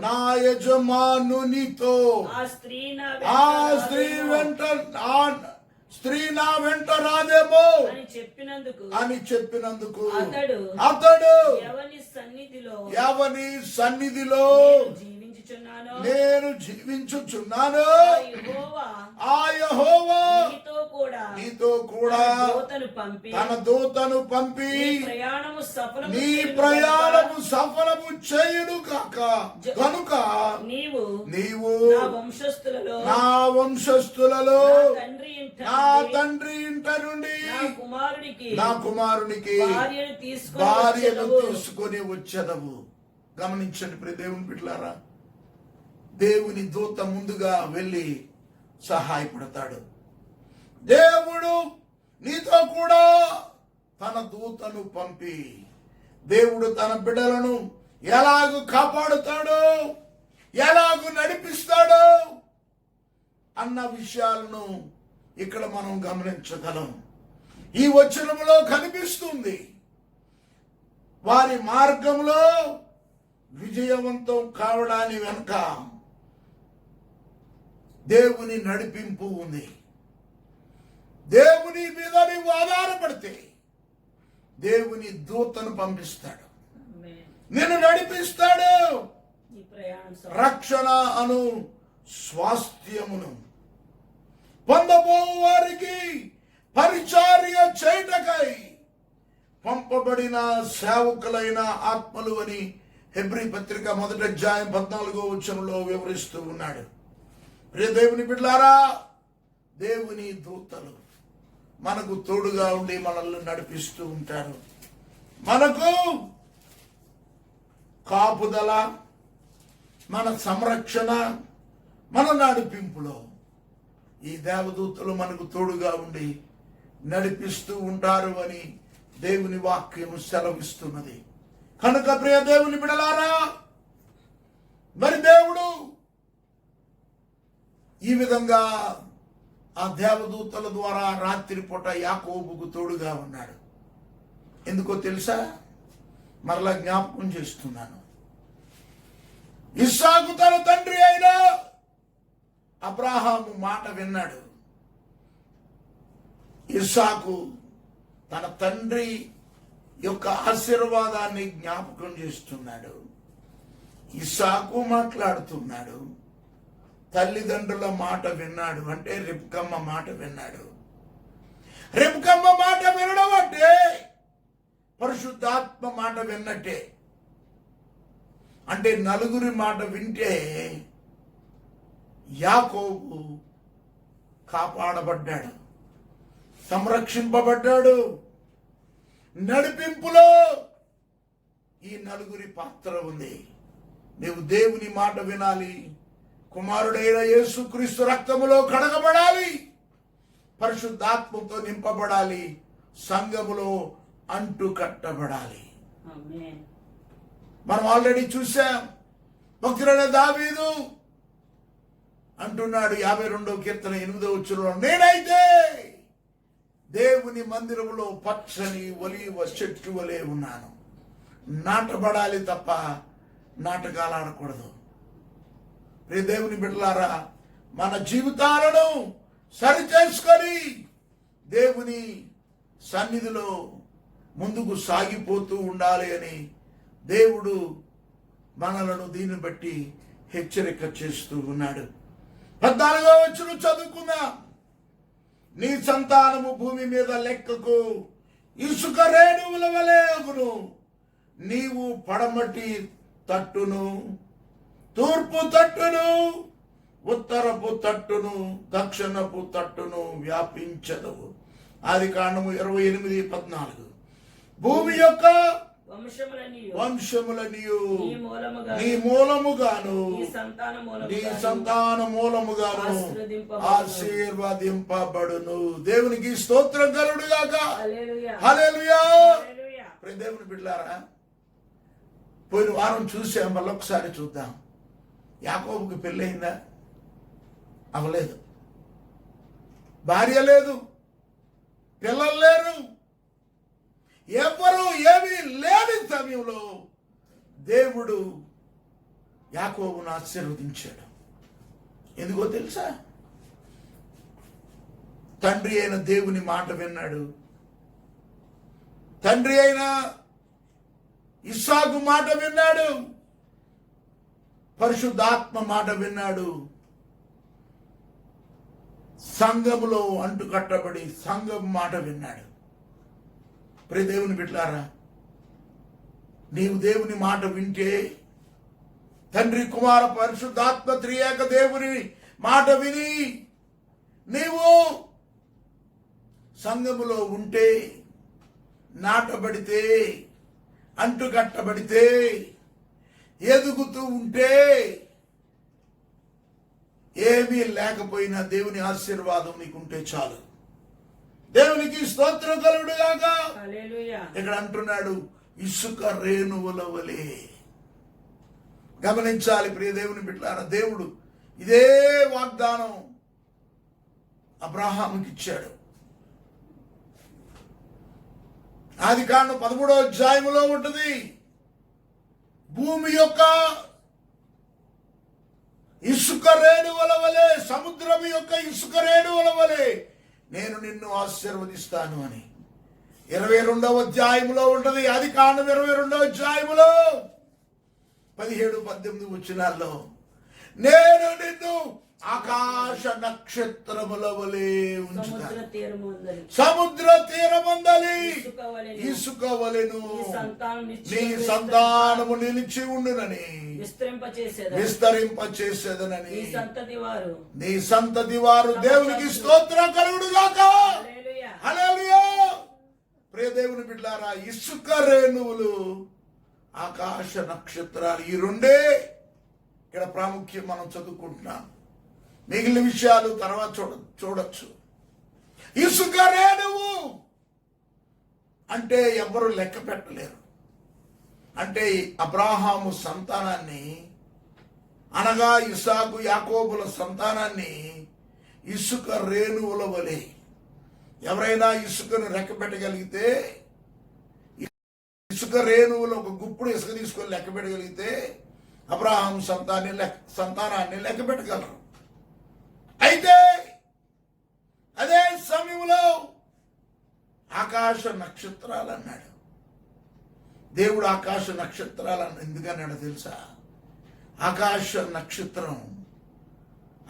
నా యజమానునితో స్త్రీ నా వెంట రాదేమో అని చెప్పినందుకు అతడు ఎవని సన్నిధిలో నేను జీవించుచున్నాను ఆ యెహోవా నీతో కూడా తన దూతను పంపి నీ ప్రయాణము సఫలము చేయును కాక కనుక నీవు నా వంశస్థులలో నా తండ్రి ఇంట నుండి నా కుమారునికి భార్యను తీసుకొని వచ్చేదవు. గమనించండి ప్రియ దేవుని బిడ్డలారా, దేవుని దూత ముందుగా వెళ్ళి సహాయపడతాడు. దేవుడు నీతో కూడా తన దూతను పంపి దేవుడు తన బిడ్డలను ఎలాగూ కాపాడుతాడో, ఎలాగూ నడిపిస్తాడో అన్న విషయాలను ఇక్కడ మనం గమనించగలం. ఈ వచనములో కనిపిస్తుంది. వారి మార్గంలో విజయవంతం కావడానికి వెనుక దేవుని నడిపింపు ఉంది. దేవుని మీద నీవు ఆధారపడితే దేవుని దూతను పంపిస్తాడు, నిన్ను నడిపిస్తాడు. రక్షణ అను స్వాస్థ్యమును పొందబోవు వారికి పరిచర్య చేయుటకై పంపబడిన సేవకులైన ఆత్మలు అని హెబ్రీ పత్రిక 1వ అధ్యాయం 14వ వచనంలో వివరిస్తూ ఉన్నాడు. ప్రియ దేవుని బిడ్డలారా, దేవుని దూతలు మనకు తోడుగా ఉండి మనల్ని నడిపిస్తూ ఉంటారు. మనకు కాపుదల, మన సంరక్షణ, మన నడిపింపులో ఈ దేవదూతలు మనకు తోడుగా ఉండి నడిపిస్తూ ఉంటారు అని దేవుని వాక్యం సెలవిస్తున్నది. కనుక ప్రియ దేవుని బిడ్డలారా, మరి దేవుడు ఈ విధంగా ఆ దేవదూతల ద్వారా రాత్రి పూట యాకోబుకు తోడుగా ఉన్నాడు. ఎందుకో తెలుసా? మరలా జ్ఞాపకం చేస్తున్నాను. ఇస్సాకు తన తండ్రి అయిన అబ్రాహాము మాట విన్నాడు. ఇస్సాకు తన తండ్రి యొక్క ఆశీర్వాదాన్ని జ్ఞాపకం చేస్తున్నాడు. ఇస్సాకు మాట్లాడుతున్నాడు. తల్లిదండ్రుల మాట విన్నాడు, అంటే రిబ్కమ్మ మాట విన్నాడు. రిబ్కమ్మ మాట వినడం అంటే పరిశుద్ధాత్మ మాట విన్నట్టే. అంటే నలుగురి మాట వింటే యాకోబు కాపాడబడ్డాడు, సంరక్షింపబడ్డాడు. నడిపింపులో ఈ నలుగురి పాత్ర ఉంది. నీవు దేవుని మాట వినాలి, కుమారుడైన యేసుక్రీస్తు రక్తములో కడగబడాలి, పరిశుద్ధాత్మతో నింపబడాలి, సంఘములో అంటు కట్టబడాలి. ఆమేన్. మనం ఆల్రెడీ చూసాం. భక్తుడైన దావీదు అంటున్నాడు 52వ కీర్తన 8వ వచనంలో, నేనైతే దేవుని మందిరములో పచ్చని ఒలీవ చెట్టు వలె ఉన్నాను. నాటబడాలి తప్ప నాటకాలు ఆడకూడదు. ప్రియ దేవుని బిడ్డలారా, మన జీవితాలను సరిచేసుకొని దేవుని సన్నిధిలో ముందుకు సాగిపోతూ ఉండాలి అని దేవుడు మనలను దీన్ని బట్టి హెచ్చరిక చేస్తూ ఉన్నాడు. 14వ వచనం చదువుకుందాం. నీ సంతానము భూమి మీద లెక్కకు ఇసుక రేణువుల వలె అగును. నీవు పడమటి తట్టును, తూర్పు తట్టును, ఉత్తరపు తట్టును, దక్షిణపు తట్టును వ్యాపించదవు. ఆదికాండము 28:14. భూమి యొక్క వంశములనియు నీ మూలముగాను నీ సంతాన మూలముగాను ఆశీర్వదింపబడును. దేవునికి స్తోత్రం కలుగుగాక. హల్లెలూయా. దేవుని బిడ్డలారా, పోయిన వారం చూసాం, మళ్ళొకసారి చూద్దాం. యాకోబుకి పెళ్ళయిందా? అవలేదు. భార్య లేదు, పిల్లలు లేరు, ఎవ్వరూ ఏమీ లేని సమయంలో దేవుడు యాకోబును ఆశీర్వదించాడు. ఎందుకో తెలుసా? తండ్రి అయిన దేవుని మాట విన్నాడు. తండ్రి అయిన ఇస్సాకు మాట విన్నాడు. పరిశుద్ధాత్మ మాట విన్నాడు. సంఘములో అంటు కట్టబడి సంఘం మాట విన్నాడు. ప్రియ దేవుని బిడ్డలారా, నీవు దేవుని మాట వింటే, తండ్రి కుమార పరిశుద్ధాత్మ త్రియేక దేవుని మాట విని నీవు సంఘములో ఉంటే, నాటబడితే, అంటు కట్టబడితే, ఎదుగుతూ ఉంటే, ఏమీ లేకపోయినా దేవుని ఆశీర్వాదం నీకుంటే చాలు. దేవునికి స్తోత్రం కలుగుగాక. ఇక్కడ అంటున్నాడు ఇసుక రేణువుల వలె. గమనించాలి ప్రియ దేవుని బిడ్డలారా, దేవుడు ఇదే వాగ్దానం అబ్రహాముకి ఇచ్చాడు. ఆదికాండం 13వ అధ్యాయములో ఉంటుంది. భూమి యొక్క ఇసుక రేణువుల వలె, సముద్రం యొక్క ఇసుక రేణువుల వలె నేను నిన్ను ఆశీర్వదిస్తాను అని 22వ అధ్యాయములో ఉంటది. ఆదికాండం 22వ అధ్యాయములో 17-18 వచనాల్లో, నేను నిన్ను ఆకాశ నక్షత్రముల వలె ఉంచుతాను, సముద్ర తీరమందలి ఇసుక వలెను నీ సంతానము నిలిచి ఉండునని విస్తరింప చేసేదనని నీ సంతతి వారు. దేవునికి స్తోత్రం కలుగుగాక. హల్లెలూయా. ప్రియ దేవుని బిడ్డలారా, ఇసుక రేణువులు, ఆకాశ నక్షత్రాలు, ఈ రెండే ఇక్కడ ప్రాముఖ్యం. మనం చదువుకుంటున్నాం. మిగిలిన విషయాలు తర్వాత చూడొచ్చు. ఇసుక రేణువు అంటే ఎవ్వరూ లెక్క పెట్టలేరు. అంటే అబ్రాహాము సంతానాన్ని అనగా ఇస్సాకు యాకోబుల సంతానాన్ని ఇసుక రేణువుల వలె. ఎవరైనా ఇసుకను లెక్క పెట్టగలిగితే, ఇసుక రేణువులు ఒక గుప్పుడు ఇసుక తీసుకొని లెక్క పెట్టగలిగితే అబ్రహాం సంతానాన్ని లెక్క పెట్టగలరు. అయితే అదే సమయంలో ఆకాశ నక్షత్రాలు అన్నాడు. దేవుడు ఆకాశ నక్షత్రాలను ఎందుకన్నాడో తెలుసా? ఆకాశ నక్షత్రం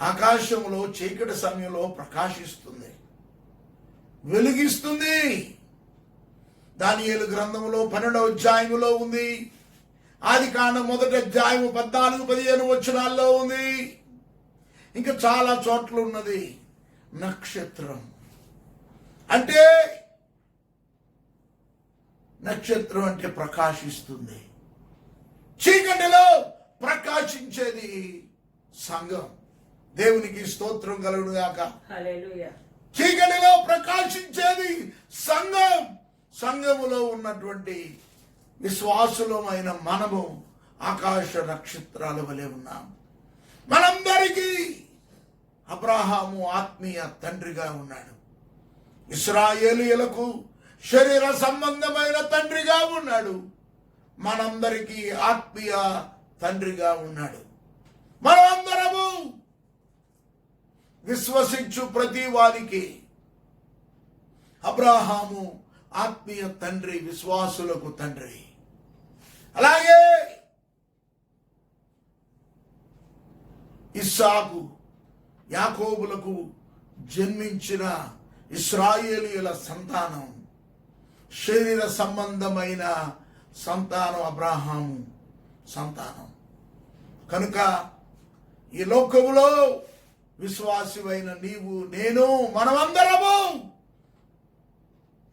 ఆకాశంలో చీకటి సమయంలో ప్రకాశిస్తుంది, వెలిగిస్తుంది. దానియేలు గ్రంథములో 12వ అధ్యాయములో ఉంది. ఆదికాండం 1వ అధ్యాయము 14-15 వచనాల్లో ఉంది. ఇంకా చాలా చోట్ల ఉన్నది. నక్షత్రం అంటే ప్రకాశిస్తుంది. చీకటిలో ప్రకాశించేది సంఘం. దేవునికి స్తోత్రం కలుగును గాక. హల్లెలూయా. చీకటిలో ప్రకాశించేది సంఘం. సంఘములో ఉన్నటువంటి విశ్వాసులమైన మనము ఆకాశ నక్షత్రాల వలె ఉన్నాం. మనందరికీ అబ్రహాము ఆత్మీయ తండ్రిగా ఉన్నాడు. ఇశ్రాయేలీయులకు శరీర సంబంధమైన తండ్రిగా ఉన్నాడు. మనందరికీ ఆత్మీయ తండ్రిగా ఉన్నాడు. మనమందరము విశ్వసించు ప్రతి వారికి అబ్రహాము ఆత్మీయ తండ్రి, విశ్వాసులకు తండ్రి. అలాగే ఇస్సాకు యాకోబులకు జన్మించిన ఇశ్రాయేలీయుల సంతానం, శరీర సంబంధమైన సంతానం అబ్రహాము సంతానం. కనుక ఈ లోకములో విశ్వాసివైన నీవు, నేను, మనమందరము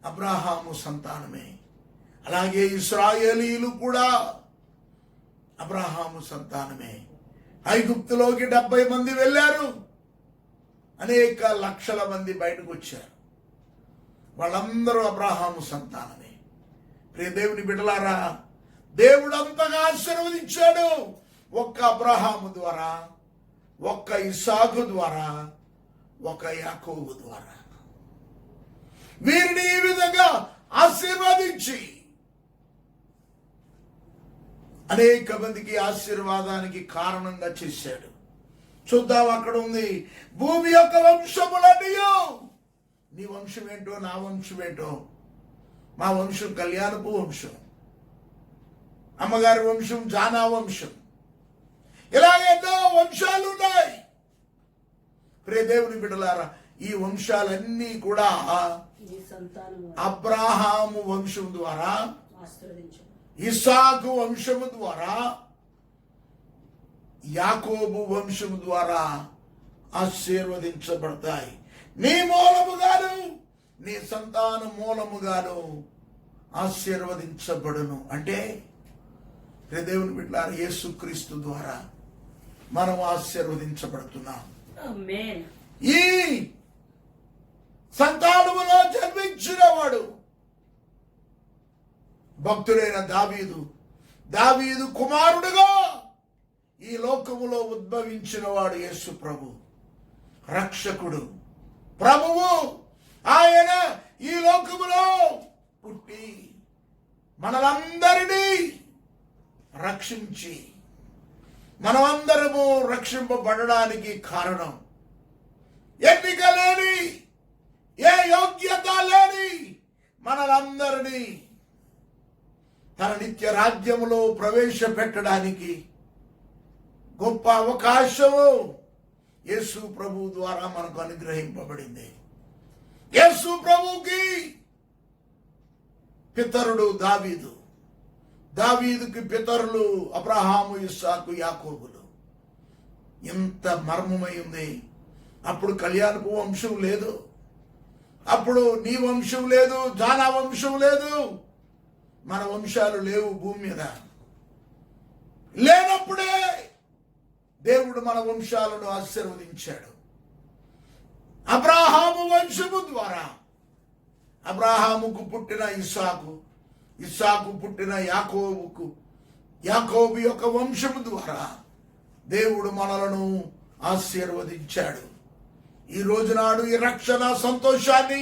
అబ్రహాము సంతానమే. అలాగే ఇశ్రాయేలీయులు కూడా అబ్రహాము సంతానమే. ఐగుప్తులోకి 70 మంది వెళ్ళారు. అనేక లక్షల మంది బయటకు వచ్చారు. వాళ్ళందరూ అబ్రహాము సంతానమే. ప్రియ దేవుని బిడ్డలారా, దేవుడు అంతగా ఆశీర్వదించాడు. ఒక్క అబ్రహాము ద్వారా, ఒక్క ఇస్సాకు ద్వారా, ఒక యాకోబు ద్వారా. వీరిని ఈ విధంగా ఆశీర్వదించి అనేక మందికి ఆశీర్వాదానికి కారణంగా చేశాడు. చూద్దాం, అక్కడ ఉంది, భూమి యొక్క వంశములన్నీయు. నీ వంశం ఏంటో, నా వంశం ఏంటో. మా వంశం కళ్యాణపు వంశం, అమ్మగారి వంశం జానా వంశం. ఇలాగే ఎన్నో వంశాలు ఉన్నాయి. ప్రియ దేవుని బిడ్డలారా, ఈ వంశాలన్నీ కూడా అబ్రహాము వంశం ద్వారా, ఇస్సాకు వంశము ద్వారా, యాకోబు వంశము ద్వారా ఆశీర్వదించబడతాయి. నీ మూలముగాను, నీ సంతాన మూలముగాను ఆశీర్వదించబడును. అంటే దేవుని బిడ్డలారా, యేసుక్రీస్తు ద్వారా మనం ఆశీర్వదించబడుతున్నాం. ఆమేన్. ఈ సంతానములో జన్మించిన వాడు భక్తుడైన దావీదు కుమారుడుగా ఈ లోకములో ఉద్భవించిన వాడు యేసు ప్రభు, రక్షకుడు, ప్రభువు. ఆయన ఈ లోకములో పుట్టి మనలందరినీ రక్షించి మనమందరము రక్షింపబడడానికి కారణం, ఎన్నిక లేని, ఏ యోగ్యత లేని మనలందరినీ తన నిత్య రాజ్యములో ప్రవేశపెట్టడానికి గొప్ప అవకాశము యేసు ప్రభు ద్వారా మనకు అనుగ్రహింపబడింది. యేసు ప్రభుకి పితరుడు దావీదుకి పితరులు అబ్రహాము, ఇస్సాకు, యాకోబులు. ఎంత మర్మమై ఉంది. అప్పుడు కళ్యాణపు వంశం లేదు, అప్పుడు నీ వంశం లేదు, జానా వంశం లేదు, మన వంశాలు లేవు భూమి మీద. లేనప్పుడే దేవుడు మన వంశాలను ఆశీర్వదించాడు. అబ్రహాము వంశము ద్వారా అబ్రహాముకు పుట్టిన ఇస్సాకు పుట్టిన యాకోబు యొక్క వంశము ద్వారా దేవుడు మనలను ఆశీర్వదించాడు. ఈ రోజు నాడు ఈ రక్షణ సంతోషాన్ని,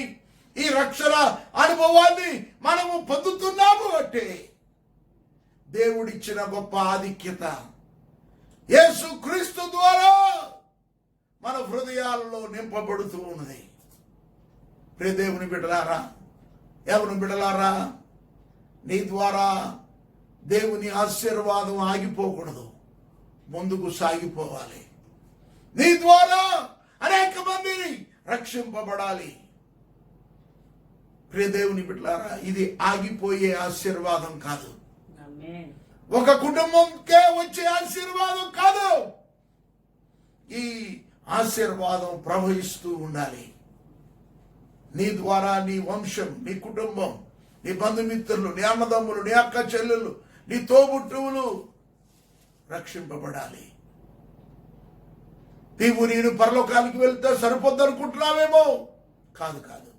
ఈ రక్షణ అనుభవాన్ని మనము పొందుతున్నాము అంటే దేవుడిచ్చిన గొప్ప ఆధిక్యత యేసు క్రీస్తు ద్వారా మన హృదయాలలో నింపబడుతూ ఉన్నది. ప్రియ దేవుని బిడ్డలారా, ఎవరు బిడ్డలారా, నీ ద్వారా దేవుని ఆశీర్వాదం ఆగిపోకూడదు, ముందుకు సాగిపోవాలి. నీ ద్వారా అనేక మంది రక్షింపబడాలి. ప్రియ దేవుని బిడ్డలారా, ఇది ఆగిపోయే ఆశీర్వాదం కాదు, ఆమేన్. ఒక కుటుంబంకే వచ్చే ఆశీర్వాదం కాదు. ఈ ఆశీర్వాదం ప్రవహిస్తూ ఉండాలి. నీ ద్వారా నీ వంశం, నీ కుటుంబం, నీ బంధుమిత్రులు, నీ అన్నదమ్ములు, నీ అక్క చెల్లెలు, నీ తోబుట్టువులు రక్షింపబడాలి. నీవు నేను పరలోకానికి వెళ్తే సరిపోద్దనుకుంటున్నావేమో, కాదు కాదు.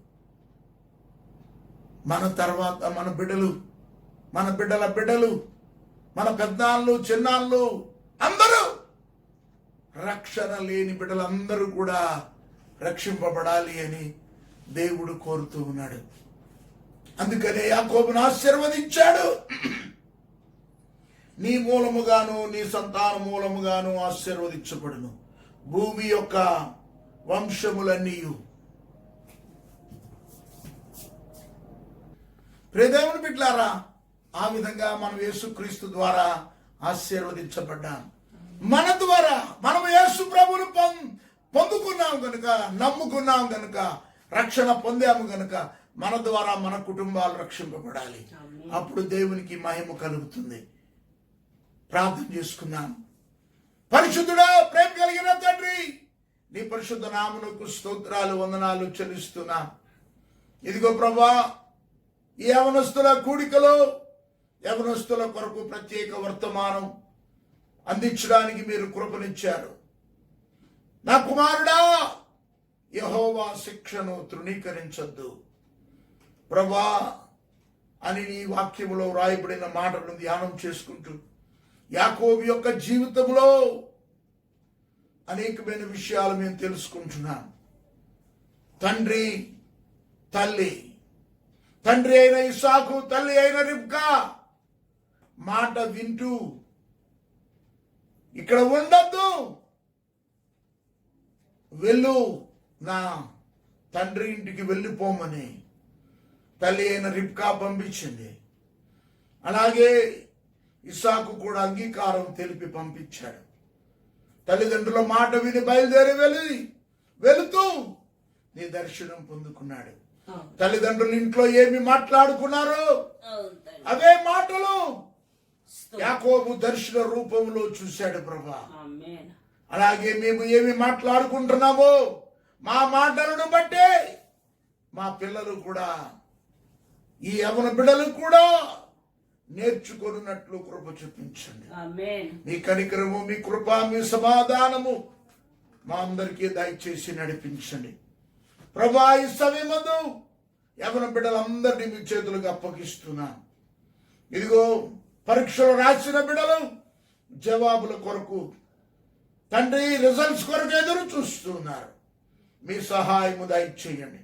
మన తర్వాత మన బిడ్డలు, మన బిడ్డల బిడ్డలు, మన పెద్దాళ్ళు చిన్నాళ్ళు అందరూ, రక్షణ లేని బిడ్డలందరూ కూడా రక్షింపబడాలి అని దేవుడు కోరుతూ ఉన్నాడు. అందుకనే యాకోబును ఆశీర్వదించాడు. నీ మూలముగాను నీ సంతాన మూలముగాను ఆశీర్వదించబడును భూమి యొక్క వంశములన్నీ. ప్రియదేవుని బిడ్డలారా, ఆ విధంగా మనం యేసుక్రీస్తు ద్వారా ఆశీర్వదించబడ్డాం. మన ద్వారా మనం యేసు ప్రభువును పొందుకున్నాం కనుక, నమ్ముకున్నాం కనుక, రక్షణ పొందాము కనుక మన ద్వారా మన కుటుంబాలు రక్షింపబడాలి. అప్పుడు దేవునికి మహిమ కలుగుతుంది. ప్రార్థన చేసుకున్నాం. పరిశుద్ధుడా, ప్రేమ కలిగిన తండ్రి, నీ పరిశుద్ధ నామమునకు స్తోత్రాలు వందనాలు చెల్లిస్తున్నా. ఇదిగో ప్రభా, ఈ యవనస్తుల కూడికలో యవనస్తుల కొరకు ప్రత్యేక వర్తమానం అందించడానికి మీరు కృపనిచ్చారు. నా కుమారుడా, యెహోవా శిక్షను తృణీకరించొద్దు ప్రభా అని నీ వాక్యములో రాయబడిన మాటలను ధ్యానం చేసుకుంటూ యాకోబు యొక్క జీవితంలో అనేకమైన విషయాలు మేము తెలుసుకుంటున్నాం. తండ్రి, తల్లి, తండ్రి అయిన ఇస్సాకు, తల్లి అయిన రిబ్కా మాట వింటూ ఇక్కడ ఉండద్దు, వెళ్ళు, నా తండ్రి ఇంటికి వెళ్ళిపోమని తల్లి అయిన రిబ్కా పంపించింది. అలాగే ఇస్సాకు కూడా అంగీకారం తెలిపి పంపించాడు. తల్లిదండ్రుల మాట విని బయలుదేరి వెళుతూ నీ దర్శనం పొందుకున్నాడు. తల్లిదండ్రులు ఇంట్లో ఏమి మాట్లాడుకున్నారో అవే మాటలు యాకోబు దర్శన రూపంలో చూశాడు ప్రభా. అలాగే మేము ఏమి మాట్లాడుకుంటున్నామో మా మాటలను బట్టే మా పిల్లలు కూడా, ఈ యవన బిడ్డలు కూడా నేర్చుకున్నట్లు కృప చూపించండి. మీ కనికరము, మీ కృప, మీ సమాధానము మా అందరికీ దయచేసి నడిపించండి ప్రభా. ఈ సమయమందు యవన బిడ్డలందరినీ మీ చేతులకు అప్పగిస్తున్నాను. ఇదిగో పరీక్షలు రాసిన బిడ్డలు జవాబుల కొరకు తండ్రి, రిజల్ట్స్ కొరకు ఎదురు చూస్తున్నారు. మీ సహాయము దయచేయండి.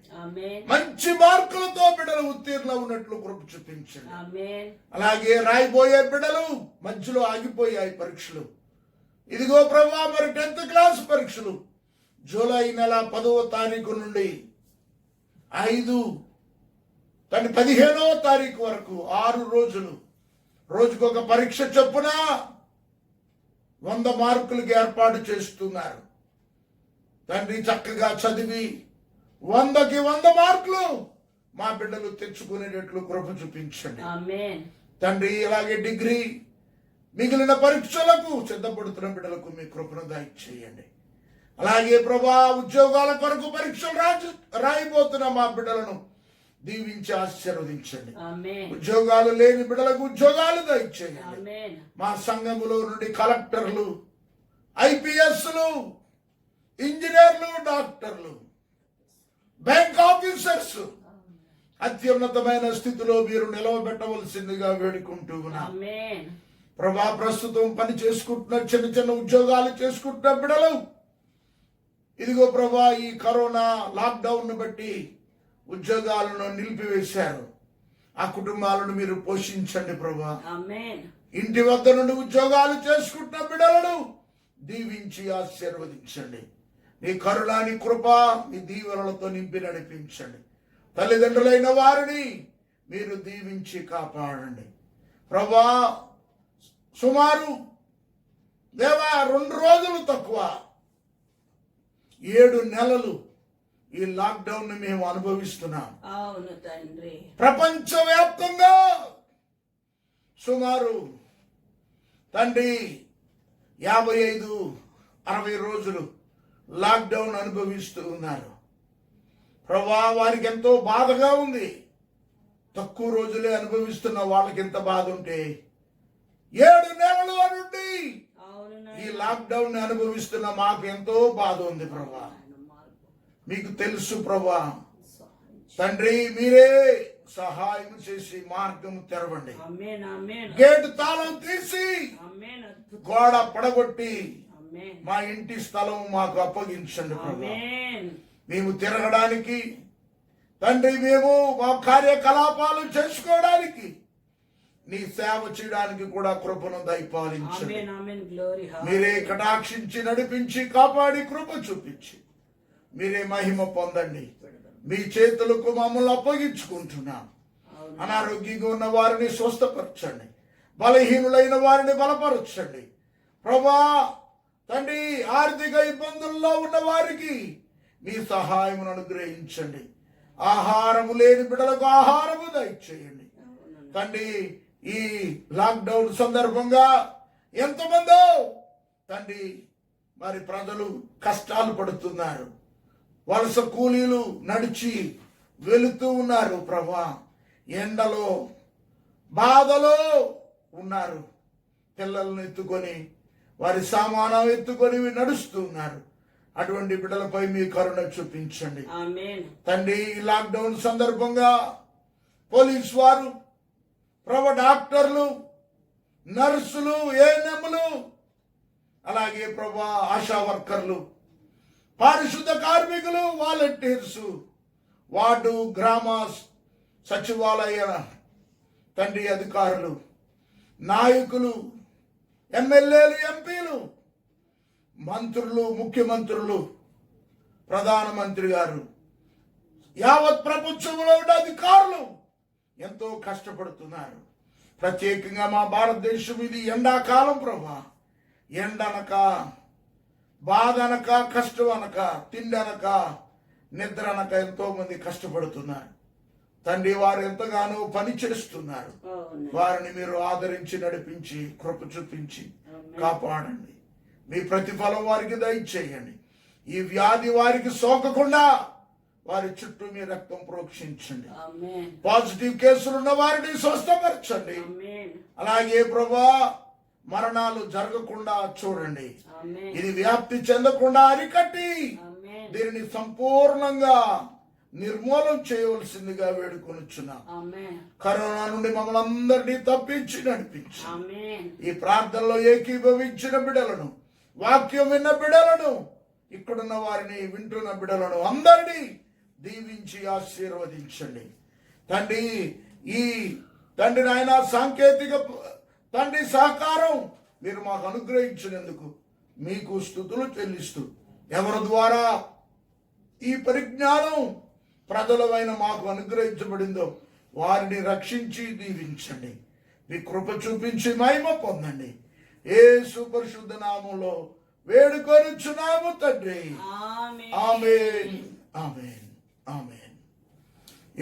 మంచి మార్కులతో బిడ్డలు ఉత్తీర్ణ ఉన్నట్లు కృప చూపించండి. అలాగే రాయిపోయే బిడ్డలు మధ్యలో ఆగిపోయాయి పరీక్షలు. ఇదిగో ప్రభా, మరి 10th క్లాస్ పరీక్షలు జూలై నెల 10వ తారీఖు నుండి 15వ తారీఖు వరకు 6 రోజులు, రోజుకొక పరీక్ష చొప్పున 100 మార్కులకు ఏర్పాటు చేస్తున్నారు. తండ్రి, చక్కగా చదివి 100కి 100 మార్కులు మా బిడ్డలు తెచ్చుకునేటట్లు కృప చూపించండి తండ్రి. ఇలాగే డిగ్రీ మిగిలిన పరీక్షలకు సిద్ధపడుతున్న బిడ్డలకు మీ కృపను దయచేయండి. అలాగే ప్రభా, ఉద్యోగాల కొరకు పరీక్షలు రాయిపోతున్న మా బిడ్డలను దీవించి ఆశీర్వదించండి. ఉద్యోగాలు లేని బిడ్డలకు ఉద్యోగాలు దయచేయండి. మా సంఘములో నుండి కలెక్టర్లు, ఐపీఎస్లు, ఇంజనీర్లు, డాక్టర్లు, బ్యాంక్ ఆఫీసర్స్ అత్యున్నతమైన స్థితిలో మీరు నిలవబెట్టవలసిందిగా వేడుకుంటూ ఉన్నాం ప్రభా ప్రస్తుతం పని చేసుకుంటున్న చిన్న చిన్న ఉద్యోగాలు చేసుకుంటున్న బిడలు ఇదిగో ప్రభా ఈ కరోనా లాక్డౌన్ బట్టి ఉద్యోగాలను నిలిపివేశారు. ఆ కుటుంబాలను మీరు పోషించండి ప్రభా. ఆమేన్. ఇంటి వద్ద నుండి ఉద్యోగాలు చేసుకుంటున్న బిడలను దీవించి ఆశీర్వదించండి. నీ కరుణ, నీ కృప, నీ దీవెనలతో నింపి నడిపించండి. తల్లిదండ్రులైన వారిని మీరు దీవించి కాపాడండి ప్రభా. సుమారు దేవా 2 రోజులు తక్కువ 7 నెలలు ఈ లాక్డౌన్ మేము అనుభవిస్తున్నాం. అవును తండ్రి. ప్రపంచవ్యాప్తంగా సుమారు తండ్రి 55-60 రోజులు లాక్డౌన్ అనుభవిస్తూ ఉన్నారు ప్రభా. వారికి ఎంతో బాధగా ఉంది. తక్కువ రోజులే అనుభవిస్తున్న వాళ్ళకి ఎంత బాధ ఉంటే 7 నెలలు అనుండి ఈ లాక్డౌన్ అనుభవిస్తున్న మాకు ఎంతో బాధ ఉంది ప్రభా. మీకు తెలుసు ప్రభా. తండ్రి మీరే సహాయం చేసి మార్గం తెరవండి. ఆమేన్. ఆమేన్. గేటు తాళం తీసి ఆమేన్. గోడ పడగొట్టి ఆమేన్. మా ఇంటి స్థలం మాకు అప్పగించండి ప్రభా. ఆమేన్. మేము తిరగడానికి తండ్రి, మేము మా కార్యకలాపాలు చేసుకోవడానికి, నీ సేవ చేయడానికి కూడా కృపను దయపాలించండి. ఆమేన్. ఆమేన్. గ్లోరీ. మీరే కటాక్షించి నడిపించి కాపాడి కృప చూపించి మీరే మహిమ పొందండి. మీ చేతులకు మమ్మల్ని అప్పగించుకుంటున్నాం. అనారోగ్యంగా ఉన్న వారిని స్వస్థపరచండి. బలహీనులైన వారిని బలపరచండి ప్రభా. తండ్రి, ఆర్థిక ఇబ్బందుల్లో ఉన్న వారికి మీ సహాయం అనుగ్రహించండి. ఆహారము లేని బిడ్డలకు ఆహారము దయచేయండి తండ్రి. ఈ లాక్డౌన్ సందర్భంగా ఎంతమందో తండ్రి మరి ప్రజలు కష్టాలు పడుతున్నారు. వలస కూలీలు నడిచి వెళుతూ ఉన్నారు ప్రభా. ఎండలో బాధలో ఉన్నారు. పిల్లలను ఎత్తుకొని వారి సామానం ఎత్తుకొని నడుస్తూ ఉన్నారు. అటువంటి బిడ్డలపై మీ కరుణ చూపించండి ఆమేన్. తండ్రి. ఈ లాక్డౌన్ సందర్భంగా పోలీసు వారు ప్రభు, డాక్టర్లు, నర్సులు, ఏఎన్ఎంలు, అలాగే ప్రభా ఆశా వర్కర్లు, పారిశుద్ధ కార్మికులు, వాలంటీర్స్, వార్డు గ్రామ సచివాలయ తండ్రి అధికారులు, నాయకులు, ఎమ్మెల్యేలు, ఎంపీలు, మంత్రులు, ముఖ్యమంత్రులు, ప్రధానమంత్రి గారు, యావత్ ప్రపంచంలో ఉన్న అధికారులు ఎంతో కష్టపడుతున్నారు. ప్రత్యేకంగా మా భారతదేశం ఇది ఎండాకాలం ప్రభా. ఎండనక, బాధ అనక, కష్టం అనక, తిండి అనక, నిద్ర అనక ఎంతో మంది కష్టపడుతున్నారు తండ్రి. వారు ఎంతగానో పని చేస్తున్నారు. వారిని మీరు ఆదరించి నడిపించి కృప చూపించి కాపాడండి. మీ ప్రతిఫలం వారికి దయచేయండి. ఈ వ్యాధి వారికి సోకకుండా వారి చుట్టూ మీ రక్తం ప్రోక్షించండి. పాజిటివ్ కేసులు ఉన్న వారిని స్వస్థపరచండి. అలాగే ప్రభా మరణాలు జరగకుండా చూడండి. ఇది వ్యాప్తి చెందకుండా అరికట్టి దీనిని సంపూర్ణంగా నిర్మూలన చేయవలసిందిగా వేడుకొనుచున్నాం. కరోనా నుండి మమ్మల్ని అందరినీ తప్పించి నడిపించి ఈ ప్రార్థనలో ఏకీభవించిన బిడలను, వాక్యం విన్న బిడలను, ఇక్కడున్న వారిని వింటున్న బిడలను అందరినీ దీవించి ఆశీర్వదించండి తండ్రి. ఈ తండ్రి నాయన సాంకేతిక తండ్రి సహకారం మీరు మాకు అనుగ్రహించినందుకు మీకు స్తుతులు చెల్లిస్తూ, ఎవరి ద్వారా ఈ పరిజ్ఞానం ప్రజలమైన మాకు అనుగ్రహించబడిందో వారిని రక్షించి దీవించండి. మీ కృప చూపించి మహిమ పొందండి. యేసు పరిశుద్ధ నామములో వేడుకొనుచున్నాము తండ్రి. ఆమేన్. ఆమేన్. ఆమేన్.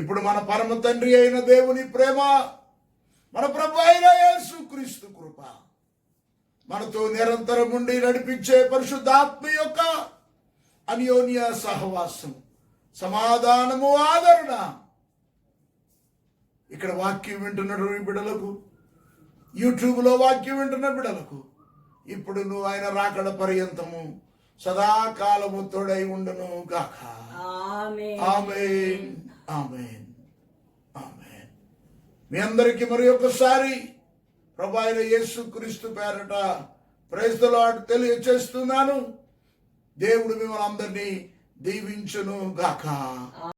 ఇప్పుడు మన పరమ తండ్రి అయిన దేవుని ప్రేమ, మన ప్రభు అయిన యేసు క్రీస్తు కృప, మనతో నిరంతరం ఉండి నడిపించే పరిశుద్ధాత్మ యొక్క అన్యోన్య సహవాసం, సమాధానము, ఆదరణ ఇక్కడ వాక్యం వింటున్న బిడ్డలకు, యూట్యూబ్లో వాక్యం వింటున్న బిడ్డలకు ఇప్పుడు నువ్వు ఆయన రాకడ పర్యంతము సదాకాలము తోడై ఉండును గాక. ఆమేన్. ఆమేన్. ఆమేన్. మీ అందరికీ మరి ఒకసారి ప్రభు అయిన యేసు క్రీస్తు పేరట ప్రైజ్ ది లార్డ్ తెలియచేస్తున్నాను. దేవుడు మిమ్మల్ని అందరినీ దీవించును గాక.